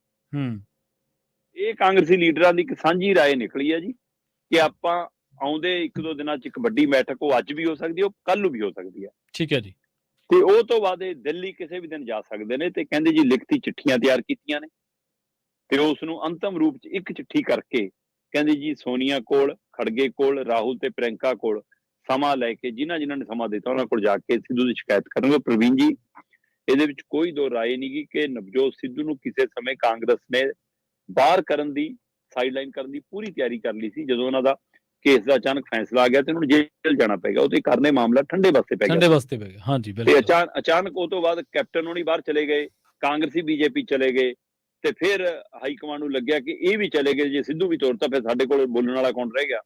ਇਹ ਕਾਂਗਰਸੀ ਲੀਡਰਾਂ ਦੀ ਇੱਕ ਸਾਂਝੀ ਰਾਏ ਨਿਕਲੀ ਹੈ ਜੀ ਕਿ ਆਪਾਂ ਆਉਂਦੇ 1-2 ਦਿਨਾਂ 'ਚ ਇੱਕ ਵੱਡੀ ਬੈਠਕ, ਉਹ ਅੱਜ ਵੀ ਹੋ ਸਕਦੀ ਹੈ, ਉਹ ਕੱਲ ਨੂੰ ਵੀ ਹੋ ਸਕਦੀ ਹੈ। ਠੀਕ ਹੈ ਜੀ। ਤੇ ਉਹ ਤੋਂ ਬਾਅਦ ਇਹ ਦਿੱਲੀ ਕਿਸੇ ਵੀ ਦਿਨ ਜਾ ਸਕਦੇ ਨੇ। ਤੇ ਕਹਿੰਦੇ ਜੀ ਲਿਖਤੀ ਚਿੱਠੀਆਂ ਤਿਆਰ ਕੀਤੀਆਂ ਨੇ, ਤੇ ਉਸ ਨੂੰ ਅੰਤਮ ਰੂਪ 'ਚ ਇੱਕ ਚਿੱਠੀ ਕਰਕੇ ਕਹਿੰਦੇ ਜੀ ਸੋਨੀਆ ਕੋਲ, ਖੜਗੇ ਕੋਲ, ਰਾਹੁਲ ਤੇ ਪ੍ਰਿਯੰਕਾ ਕੋਲ ਸਮਾਂ ਲੈ ਕੇ, ਜਿਨ੍ਹਾਂ ਨੇ ਸਮਾਂ ਦਿੱਤਾ ਉਹਨਾਂ ਕੋਲ ਜਾ ਕੇ ਸਿੱਧੂ ਦੀ ਸ਼ਿਕਾਇਤ ਕਰਨਗੇ। ਪ੍ਰਵੀਨ ਜੀ, ਇਹਦੇ ਵਿੱਚ ਕੋਈ ਦੋ ਰਾਏ ਨਹੀਂ ਗੀ ਕਿ ਨਵਜੋਤ ਸਿੱਧੂ ਨੂੰ ਕਿਸੇ ਸਮੇਂ ਕਾਂਗਰਸ ਨੇ ਬਾਹਰ ਕਰਨ ਦੀ, ਸਾਈਡਲਾਈਨ ਕਰਨ ਦੀ ਪੂਰੀ ਤਿਆਰੀ ਕਰ ਲਈ ਸੀ। ਜਦੋਂ ਉਹਨਾਂ ਦਾ ਕੇਸ ਦਾ ਅਚਾਨਕ ਫੈਸਲਾ ਆ ਗਿਆ ਤੇ ਉਹਨਾਂ ਨੂੰ ਜੇਲ੍ਹ ਜਾਣਾ ਪੈ ਗਿਆ, ਉਹਦੇ ਕਾਰਨ ਇਹ ਮਾਮਲਾ ਠੰਡੇ ਵਾਸਤੇ ਪੈ ਗਿਆ। ਹਾਂਜੀ, ਬਿਲਕੁਲ। ਤੇ ਅਚਾਨਕ ਉਹ ਤੋਂ ਬਾਅਦ ਕੈਪਟਨ ਹੋਣੀ ਬਾਹਰ ਚਲੇ ਗਏ, ਕਾਂਗਰਸੀ ਬੀਜੇਪੀ ਚਲੇ ਗਏ, ਤੇ ਫਿਰ ਹਾਈ ਕਮਾਂਡ ਨੂੰ ਲੱਗਿਆ ਕਿ ਇਹ ਵੀ ਚਲੇ ਗਏ, ਜੇ ਸਿੱਧੂ ਵੀ ਤੋਰਤਾ ਫਿਰ ਸਾਡੇ ਕੋਲ ਬੋਲਣ ਵਾਲਾ ਕੌਣ ਰਹਿ ਗਿਆ।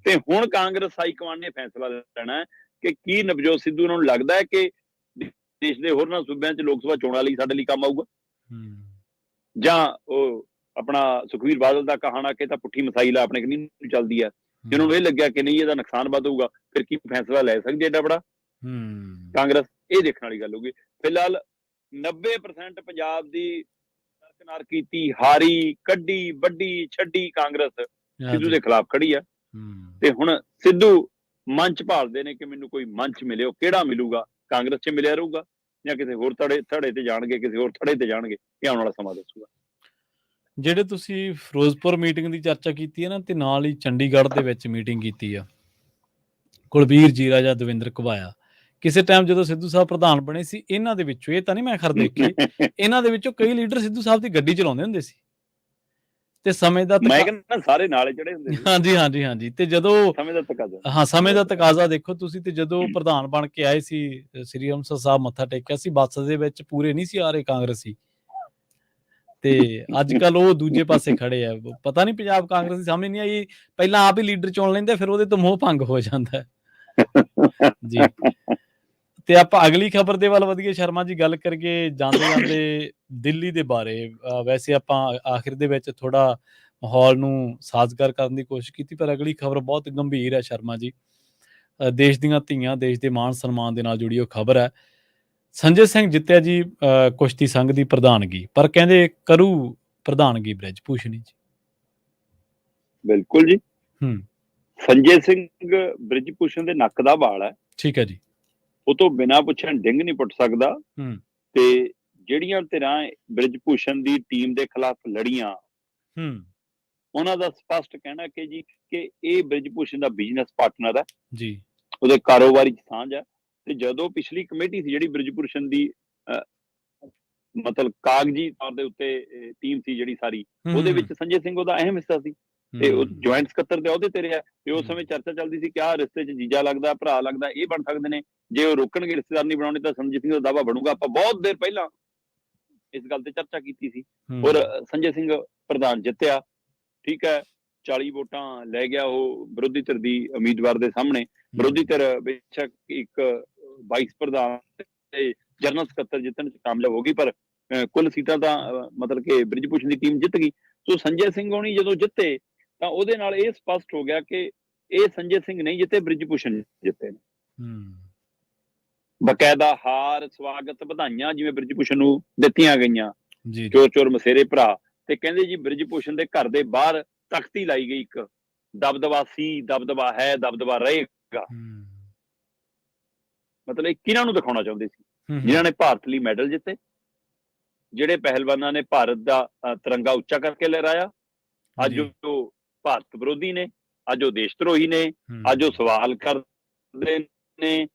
ਤੇ ਹੁਣ ਕਾਂਗਰਸ ਹਾਈ ਕਮਾਂਡ ਨੇ ਫੈਸਲਾ ਲੈਣਾ ਕਿ ਕੀ ਨਵਜੋਤ ਸਿੱਧੂ ਉਹਨਾਂ ਨੂੰ ਲੱਗਦਾ ਹੈ ਕਿ ਦੇਸ਼ ਦੇ ਹੋਰਨਾਂ ਸੂਬਿਆਂ 'ਚ ਲੋਕ ਸਭਾ ਚੋਣਾਂ ਲਈ ਸਾਡੇ ਲਈ ਕੰਮ ਆਊਗਾ, ਜਾਂ ਉਹ ਆਪਣਾ ਸੁਖਬੀਰ ਬਾਦਲ ਦਾ ਕਹਾਣਾ ਕਿ ਤਾਂ ਪੁੱਠੀ ਮਸਾਈਲ ਆਪਣੇ ਕਨੀ ਚੱਲਦੀ ਹੈ, ਜਿਹਨਾਂ ਨੂੰ ਇਹ ਲੱਗਿਆ ਕਿ ਨਹੀਂ ਇਹਦਾ ਨੁਕਸਾਨ ਵੱਧ ਹੋਊਗਾ, ਫਿਰ ਕੀ ਫੈਸਲਾ ਲੈ ਸਕਦੀ ਹੈ ਏਡਾ ਬੜਾ ਕਾਂਗਰਸ? ਇਹ ਦੇਖਣ ਵਾਲੀ ਗੱਲ ਹੋਊਗੀ। ਫਿਲਹਾਲ 90% ਪੰਜਾਬ ਦੀ ਕਿਨਾਰ ਕੀਤੀ, ਹਾਰੀ, ਕੱਢੀ, ਵੱਡੀ, ਛੱਡੀ ਕਾਂਗਰਸ ਸਿੱਧੂ ਦੇ ਖਿਲਾਫ ਖੜੀ ਆ। ਤੇ ਹੁਣ ਸਿੱਧੂ ਮੰਚ ਭਾਲਦੇ ਨੇ ਕਿ ਮੈਨੂੰ ਕੋਈ ਮੰਚ ਮਿਲੇ। ਉਹ ਕਿਹੜਾ ਮਿਲੂਗਾ? ਕਾਂਗਰਸ 'ਚ ਮਿਲਿਆ ਰਹੂਗਾ ਜਾਂ ਕਿਸੇ ਹੋਰ ਥੜੇ ਤੇ ਜਾਣਗੇ, ਕਿਸੇ ਹੋਰ ਥੜੇ ਤੇ ਜਾਣਗੇ? ਇਹ ਆਉਣ ਵਾਲਾ ਸਮਾਂ ਦੱਸੂਗਾ। ਜਿਹੜੇ ਤੁਸੀਂ ਫਿਰੋਜ਼ਪੁਰ ਮੀਟਿੰਗ ਦੀ ਚਰਚਾ ਕੀਤੀ ਹੈ ਨਾ, ਤੇ ਨਾਲ ਹੀ ਚੰਡੀਗੜ੍ਹ ਦੇ ਵਿੱਚ ਮੀਟਿੰਗ ਕੀਤੀ ਆ ਕੁਲਬੀਰ ਜੀਰਾ ਜਾਂ ਦਵਿੰਦਰ ਘੁਬਾਇਆ, ਕਿਸੇ ਟਾਈਮ ਜਦੋਂ ਸਿੱਧੂ ਸਾਹਿਬ ਪ੍ਰਧਾਨ ਬਣੇ ਸੀ, ਇਹਨਾਂ ਦੇ ਵਿੱਚੋਂ, ਇਹ ਤਾਂ ਨਹੀਂ ਮੈਂ ਖਰ ਦੇਖੇ, ਇਹਨਾਂ ਦੇ ਵਿੱਚੋਂ ਕਈ ਲੀਡਰ ਸਿੱਧੂ ਸਾਹਿਬ ਦੀ ਗੱਡੀ ਚਲਾਉਂਦੇ ਹੁੰਦੇ ਸੀ, ਤੇ ਸਮੇਂ ਦਾ ਮੈਂ ਕਹਿੰਦਾ ਸਾਰੇ ਨਾਲੇ ਚੜੇ ਹੁੰਦੇ ਸੀ। ਹਾਂਜੀ। ਤੇ ਜਦੋਂ ਸਮੇਂ ਦਾ ਤਕਾਜ਼ਾ ਦੇਖੋ ਤੁਸੀਂ, ਤੇ ਜਦੋਂ ਪ੍ਰਧਾਨ ਬਣ ਕੇ ਆਏ ਸੀ, ਸ੍ਰੀ ਅੰਮ੍ਰਿਤਸਰ ਸਾਹਿਬ ਮੱਥਾ ਟੇਕਿਆ ਸੀ, ਬੱਸ ਦੇ ਵਿੱਚ ਪੂਰੇ ਨਹੀਂ ਸੀ ਆ ਰਹੇ ਕਾਂਗਰਸੀ, ਤੇ ਅੱਜ ਕੱਲ ਉਹ ਦੂਜੇ ਪਾਸੇ ਖੜੇ ਆ। ਪਤਾ ਨਹੀਂ ਪੰਜਾਬ ਕਾਂਗਰਸ ਦੀ ਸਮਝ ਨਹੀਂ ਆਈ, ਪਹਿਲਾਂ ਆਪ ਹੀ ਲੀਡਰ ਚੁਣ ਲੈਂਦੇ, ਫਿਰ ਉਹਦੇ ਤੋਂ ਮੋਹ ਭੰਗ ਹੋ ਜਾਂਦਾ ਜੀ। ਤੇ ਆਪਾਂ ਅਗਲੀ ਖਬਰ ਦੇ ਵੱਲ ਵਧੀਏ ਸ਼ਰਮਾ ਜੀ, ਗੱਲ ਕਰੀਏ ਜਾਂਦੇ ਦਿੱਲੀ ਦੇ ਬਾਰੇ। ਵੈਸੇ ਆਪਾਂ ਆਖਿਰ ਦੇ ਵਿੱਚ ਥੋੜਾ ਮਾਹੌਲ ਨੂੰ ਸਾਜ਼ਗਾਰ ਕਰਨ ਦੀ ਕੋਸ਼ਿਸ਼ ਕੀਤੀ, ਪਰ ਅਗਲੀ ਖਬਰ ਬਹੁਤ ਗੰਭੀਰ ਹੈ ਸ਼ਰਮਾ ਜੀ। ਦੇਸ਼ ਦੀਆਂ ਧੀਆਂ, ਦੇਸ਼ ਦੇ ਮਾਣ ਸਨਮਾਨ ਦੇ ਨਾਲ ਜੁੜੀ ਉਹ ਖਬਰ ਹੈ। ਸੰਜੇ ਸਿੰਘ ਜਿੱਤਿਆ ਜੀ ਕੁਸ਼ਤੀ ਸੰਘ ਦੀ ਪ੍ਰਧਾਨਗੀ, ਪਰ ਕਹਿੰਦੇ ਕਰੂ ਪ੍ਰਧਾਨਗੀ ਬ੍ਰਿਜ ਭੂਸ਼ਣੀ ਜੀ। ਬਿਲਕੁਲ ਜੀ। ਹੂੰ, ਸੰਜੇ ਸਿੰਘ ਬ੍ਰਿਜ ਭੂਸ਼ਣ ਦੇ ਨੱਕ ਦਾ ਵਾਲ ਹੈ, ਠੀਕ ਹੈ ਜੀ। ਉਹ ਤੋਂ ਬਿਨਾਂ ਪੁੱਛਣ ਡਿੰਗ ਨਹੀਂ ਪੁੱਟ ਸਕਦਾ। ਹੂੰ, ਤੇ ਜਿਹੜੀਆਂ ਧਿਰਾਂ ਬ੍ਰਿਜ ਭੂਸ਼ਣ ਦੀ ਟੀਮ ਦੇ ਖਿਲਾਫ ਲੜੀਆਂ, ਹੂੰ, ਉਹਨਾਂ ਦਾ ਸਪਸ਼ਟ ਕਹਿਣਾ ਕਿ ਇਹ ਬ੍ਰਿਜ ਭੂਸ਼ਣ ਦਾ ਬਿਜ਼ਨਸ ਪਾਰਟਨਰ ਹੈ, ਜੀ। ਉਹਦੇ ਕਾਰੋਬਾਰੀ 'ਚ ਸਾਂਝ ਹੈ। ਤੇ ਜਦੋਂ ਪਿਛਲੀ ਕਮੇਟੀ ਸੀ ਜਿਹੜੀ ਬ੍ਰਿਜ ਭੂਸ਼ਣ ਦੀ ਮਤਲਬ ਕਾਗਜ਼ੀ ਤੌਰ ਦੇ ਉੱਤੇ ਟੀਮ ਸੀ ਜਿਹੜੀ ਸਾਰੀ, ਉਹਦੇ ਵਿੱਚ ਸੰਜੇ ਸਿੰਘ ਉਹਦਾ ਅਹਿਮ ਹਿੱਸਾ ਸੀ ਤੇ ਉਹ ਜੁਆਇੰਟ ਸਕੱਤਰ ਦੇ ਅਹੁਦੇ ਤੇ ਰਿਹਾ। ਤੇ ਉਸ ਸਮੇਂ ਚਰਚਾ ਚੱਲਦੀ ਸੀ ਕਿ ਆਹ ਰਿਸ਼ਤੇ 'ਚ ਜੀਜਾ ਲੱਗਦਾ, ਭਰਾ ਲੱਗਦਾ, ਇਹ ਬਣ ਸਕਦੇ ਨੇ। ਜੇ ਉਹ ਰੋਕਣਗੇ, ਰਿਸ਼ਤੇਦਾਰ ਨਹੀਂ ਬਣਾਉਣੇ, ਤਾਂ ਸੰਜੇ ਸਿੰਘ ਦਾ ਦਾਅਵਾ ਬਣੂਗਾ। ਆਪਾਂ ਬਹੁਤ ਦੇਰ ਪਹਿਲਾਂ ਇਸ ਗੱਲ ਤੇ ਚਰਚਾ ਕੀਤੀ ਸੀ। ਔਰ ਸੰਜੇ ਸਿੰਘ ਪ੍ਰਧਾਨ ਜਿੱਤਿਆ, ਠੀਕ ਹੈ, 40 ਵੋਟਾਂ ਲੈ ਗਿਆ ਉਹ ਵਿਰੋਧੀ ਧਿਰ ਦੀ ਉਮੀਦਵਾਰ ਦੇ ਸਾਹਮਣੇ। ਵਿਰੋਧੀ ਧਿਰ ਬੇਸ਼ੱਕ ਇੱਕ ਵਾਈਸ ਪ੍ਰਧਾਨ ਤੇ ਜਨਰਲ ਸਕੱਤਰ ਜਿੱਤਣ 'ਚ ਕਾਮਯਾਬ ਹੋ ਗਈ, ਪਰ ਕੁੱਲ ਸੀਟਾਂ ਤਾਂ ਮਤਲਬ ਕਿ ਬ੍ਰਿਜ ਭੂਸ਼ਣ ਦੀ ਟੀਮ ਜਿੱਤ ਗਈ। ਸੋ ਸੰਜੇ ਸਿੰਘ ਹੋਣੀ ਜਦੋਂ ਜਿੱਤੇ ਤਾਂ ਉਹਦੇ ਨਾਲ ਇਹ ਸਪਸ਼ਟ ਹੋ ਗਿਆ ਕਿ ਇਹ ਸੰਜੇ ਸਿੰਘ ਨਹੀਂ ਜਿੱਤੇ, ਬ੍ਰਿਜ ਭੂਸ਼ਣ ਜਿੱਤੇ ਨੇ। ਬਕਾਇਦਾ ਹਾਰ, ਸਵਾਗਤ, ਵਧਾਈਆਂ ਜਿਵੇਂ ਬ੍ਰਿਜ ਭੂਸ਼ਣ ਨੂੰ ਦਿੱਤੀਆਂ ਗਈਆਂ, ਚੋਰ ਚੋਰ ਮਸੇਰੇ ਭਰਾ। ਤੇ ਕਹਿੰਦੇ ਜੀ ਬ੍ਰਿਜ ਭੂਸ਼ਣ ਦੇ ਘਰ ਦੇ ਬਾਹਰ ਤਖਤੀ ਲਾਈ ਗਈ, ਇੱਕ ਦਬਦਬਾ ਸੀ, ਦਬਦਬਾ ਹੈ, ਦਬਦਬਾ ਰਹੇਗਾ। ਮਤਲਬ ਇਹ ਕਿਹਨਾਂ ਨੂੰ ਦਿਖਾਉਣਾ ਚਾਹੁੰਦੇ ਸੀ? ਜਿਨ੍ਹਾਂ ਨੇ ਭਾਰਤ ਲਈ ਮੈਡਲ ਜਿੱਤੇ, ਜਿਹੜੇ ਪਹਿਲਵਾਨਾਂ ਨੇ ਭਾਰਤ ਦਾ ਤਿਰੰਗਾ ਉੱਚਾ ਕਰਕੇ ਲਹਿਰਾਇਆ। ਅੱਜ ਉਹ ਭਾਰਤ ਵਿਰੋਧੀ ਨੇ, ਅੱਜ ਉਹ ਦੇਸ਼ ਧਰੋਹੀ ਨੇ, ਅੱਜ ਉਹ ਸਵਾਲ ਕਰਦੇ ਨੇ।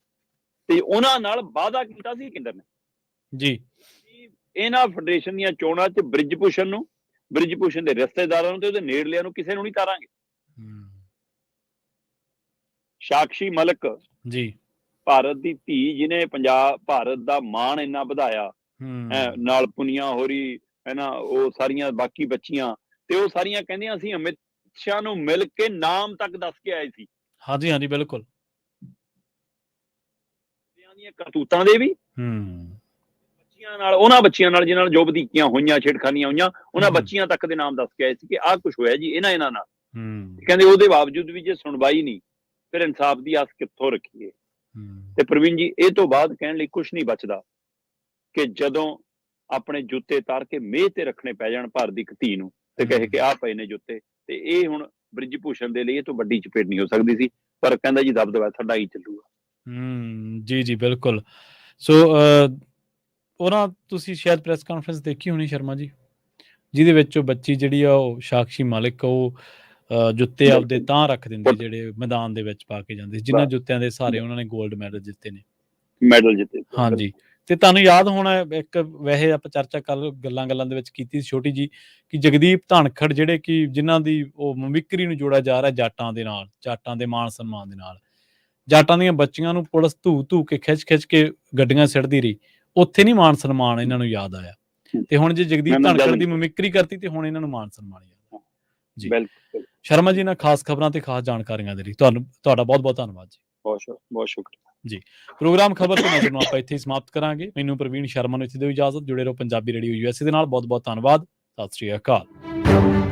ਤੇ ਉਹਨਾਂ ਨਾਲ ਵਾਅਦਾ ਕੀਤਾ ਸੀ ਕੇਂਦਰ ਨੇ ਜੀ, ਇਹਨਾਂ ਫੈਡਰੇਸ਼ਨ ਦੀਆਂ ਚੋਣਾਂ 'ਚ ਬ੍ਰਿਜ ਭੂਸ਼ਣ ਨੂੰ, ਬ੍ਰਿਜ ਭੂਸ਼ਣ ਦੇ ਰਿਸ਼ਤੇਦਾਰਾਂ ਨੂੰ ਤੇ ਉਹਦੇ ਨੇੜਲਿਆਂ ਨੂੰ ਕਿਸੇ ਨੂੰ ਨਹੀਂ ਤਾਰਾਂਗੇ। ਸਾਕਸ਼ੀ ਮਲਿਕ ਜੀ, ਭਾਰਤ ਦੀ ਧੀ, ਜਿਹਨੇ ਭਾਰਤ ਦਾ ਮਾਣ ਇੰਨਾ ਵਧਾਇਆ, ਨਾਲ ਪੁਨੀਆ ਹੋਰੀ ਹੈ ਨਾ, ਉਹ ਸਾਰੀਆਂ ਬਾਕੀ ਬੱਚੀਆਂ, ਤੇ ਉਹ ਸਾਰੀਆਂ ਕਹਿੰਦੀਆਂ ਅਸੀਂ ਅਮਿਤ ਸ਼ਾਹ ਨੂੰ ਮਿਲ ਕੇ ਨਾਮ ਤੱਕ ਦੱਸ ਕੇ ਆਏ ਸੀ। ਹਾਂਜੀ ਹਾਂਜੀ, ਬਿਲਕੁਲ। ਕਰਤੂਤਾਂ ਦੇ ਵੀ ਬੱਚੀਆਂ ਨਾਲ, ਉਹਨਾਂ ਬੱਚੀਆਂ ਨਾਲ ਜਿਨ੍ਹਾਂ ਨਾਲ ਜੋ ਵਧੀਕੀਆਂ ਹੋਈਆਂ, ਛੇੜਖਾਨੀਆਂ ਹੋਈਆਂ, ਉਹਨਾਂ ਬੱਚੀਆਂ ਤੱਕ ਦੇ ਨਾਮ ਦੱਸ ਕੇ ਆਏ ਸੀ ਕਿ ਆਹ ਕੁਛ ਹੋਇਆ ਜੀ ਇਹਨਾਂ ਨਾਲ। ਕਹਿੰਦੇ ਉਹਦੇ ਬਾਵਜੂਦ ਵੀ ਜੇ ਸੁਣਵਾਈ ਨਹੀਂ, ਫਿਰ ਇਨਸਾਫ ਦੀ ਆਸ ਕਿੱਥੋਂ ਰੱਖੀਏ? ਤੇ ਪ੍ਰਵੀਨ ਜੀ, ਇਹ ਤੋਂ ਬਾਅਦ ਕਹਿਣ ਲਈ ਕੁਛ ਨਹੀਂ ਬਚਦਾ ਕਿ ਜਦੋਂ ਆਪਣੇ ਜੁੱਤੇ ਤਾਰ ਕੇ ਮੇਜ਼ ਤੇ ਰੱਖਣੇ ਪੈ ਜਾਣ ਭਾਰਤ ਦੀ ਇੱਕ ਧੀ ਨੂੰ, ਤੇ ਕਹੇ ਕਿ ਆਹ ਪਏ ਨੇ ਜੁੱਤੇ। ਤੇ ਇਹ ਹੁਣ ਬ੍ਰਿਜ ਭੂਸ਼ਣ ਦੇ ਲਈ ਇਹ ਤੋਂ ਵੱਡੀ ਚਪੇੜ ਨਹੀਂ ਹੋ ਸਕਦੀ ਸੀ, ਪਰ ਕਹਿੰਦਾ ਜੀ ਦਬਦਬਾ ਸਾਡਾ ਹੀ ਚੱਲੂਗਾ। ਜੀ ਜੀ, ਬਿਲਕੁਲ। ਸੋ ਉਹਨਾਂ ਤੁਸੀਂ ਸ਼ਾਇਦ ਪ੍ਰੈਸ ਕਾਨਫਰੰਸ ਦੇਖੀ ਹੋਣੀ ਸ਼ਰਮਾ ਜੀ, ਜਿਹਦੇ ਵਿੱਚ ਉਹ ਬੱਚੀ ਜਿਹੜੀ ਆ, ਉਹ ਸਾਕਸ਼ੀ ਮਲਿਕ, ਉਹ ਜੁੱਤੇ ਆਪਦੇ ਤਾਂ ਰੱਖ ਦਿੰਦੇ ਜਿਹੜੇ ਮੈਦਾਨ ਦੇ ਵਿੱਚ ਪਾ ਕੇ ਜਾਂਦੇ, ਜਿਨ੍ਹਾਂ ਜੁੱਤਿਆਂ ਦੇ ਸਹਾਰੇ ਉਹਨਾਂ ਨੇ ਗੋਲਡ ਮੈਡਲ ਜਿੱਤੇ ਨੇ। ਹਾਂਜੀ। ਤੇ ਤੁਹਾਨੂੰ ਯਾਦ ਹੋਣਾ, ਇੱਕ ਵੈਸੇ ਆਪਾਂ ਚਰਚਾ ਗੱਲਾਂ ਦੇ ਵਿੱਚ ਕੀਤੀ ਸੀ ਛੋਟੀ ਜੀ, ਕਿ ਜਗਦੀਪ ਧਨਖੜ ਜਿਹੜੇ ਕਿ ਜਿਨ੍ਹਾਂ ਦੀ ਉਹ ਮਮਿਕਰੀ ਨੂੰ ਜੋੜਿਆ ਜਾ ਰਿਹਾ ਜਾਟਾਂ ਦੇ ਨਾਲ, ਜਾਟਾਂ ਦੇ ਮਾਣ ਸਨਮਾਨ ਦੇ ਨਾਲ। ਜਾਟਾਂ ਦੀਆਂ ਬੱਚੀਆਂ ਨੂੰ ਪੁਲਿਸ ਧੂ ਕੇ ਖਿੱਚ ਕੇ ਗੱਡੀਆਂ ਸਿੱਟਦੀ ਰਹੀ, ਉੱਥੇ ਨਹੀਂ ਮਾਣ ਸਨਮਾਨ ਇਹਨਾਂ ਨੂੰ ਯਾਦ ਆਇਆ। ਤੇ ਹੁਣ ਜੇ ਜਗਦੀਪ ਧਨਖੜ ਦੀ ਮਮਿਕਰੀ ਕਰਤੀ ਤੇ ਹੁਣ ਇਹਨਾਂ ਨੂੰ ਮਾਣ ਸਨਮਾਨ ਯਾਦ ਆ ਜੀ। ਸ਼ਰਮਾ ਜੀ ਨਾਲ ਖਾਸ ਖਬਰਾਂ ਤੇ ਖਾਸ ਜਾਣਕਾਰੀਆਂ ਦੇ ਲਈ ਤੁਹਾਡਾ ਬਹੁਤ ਬਹੁਤ ਧੰਨਵਾਦ ਜੀ। ਬਹੁਤ ਸ਼ੁਕਰੀਆ ਜੀ। ਪ੍ਰੋਗਰਾਮ ਖਬਰ ਤੇ ਨਜ਼ਰ ਨੂੰ ਆਪਾਂ ਇੱਥੇ ਹੀ ਸਮਾਪਤ ਕਰਾਂਗੇ। ਮੈਨੂੰ ਪ੍ਰਵੀਨ ਸ਼ਰਮਾ ਨੂੰ ਇੱਥੇ ਦਿਓ ਇਜਾਜ਼ਤ। ਜੁੜੇ ਰਹੋ ਪੰਜਾਬੀ ਰੇਡੀਓ USA ਦੇ ਨਾਲ। ਬਹੁਤ ਬਹੁਤ ਧੰਨਵਾਦ। ਸਤਿ ਸ਼੍ਰੀ ਅਕਾਲ।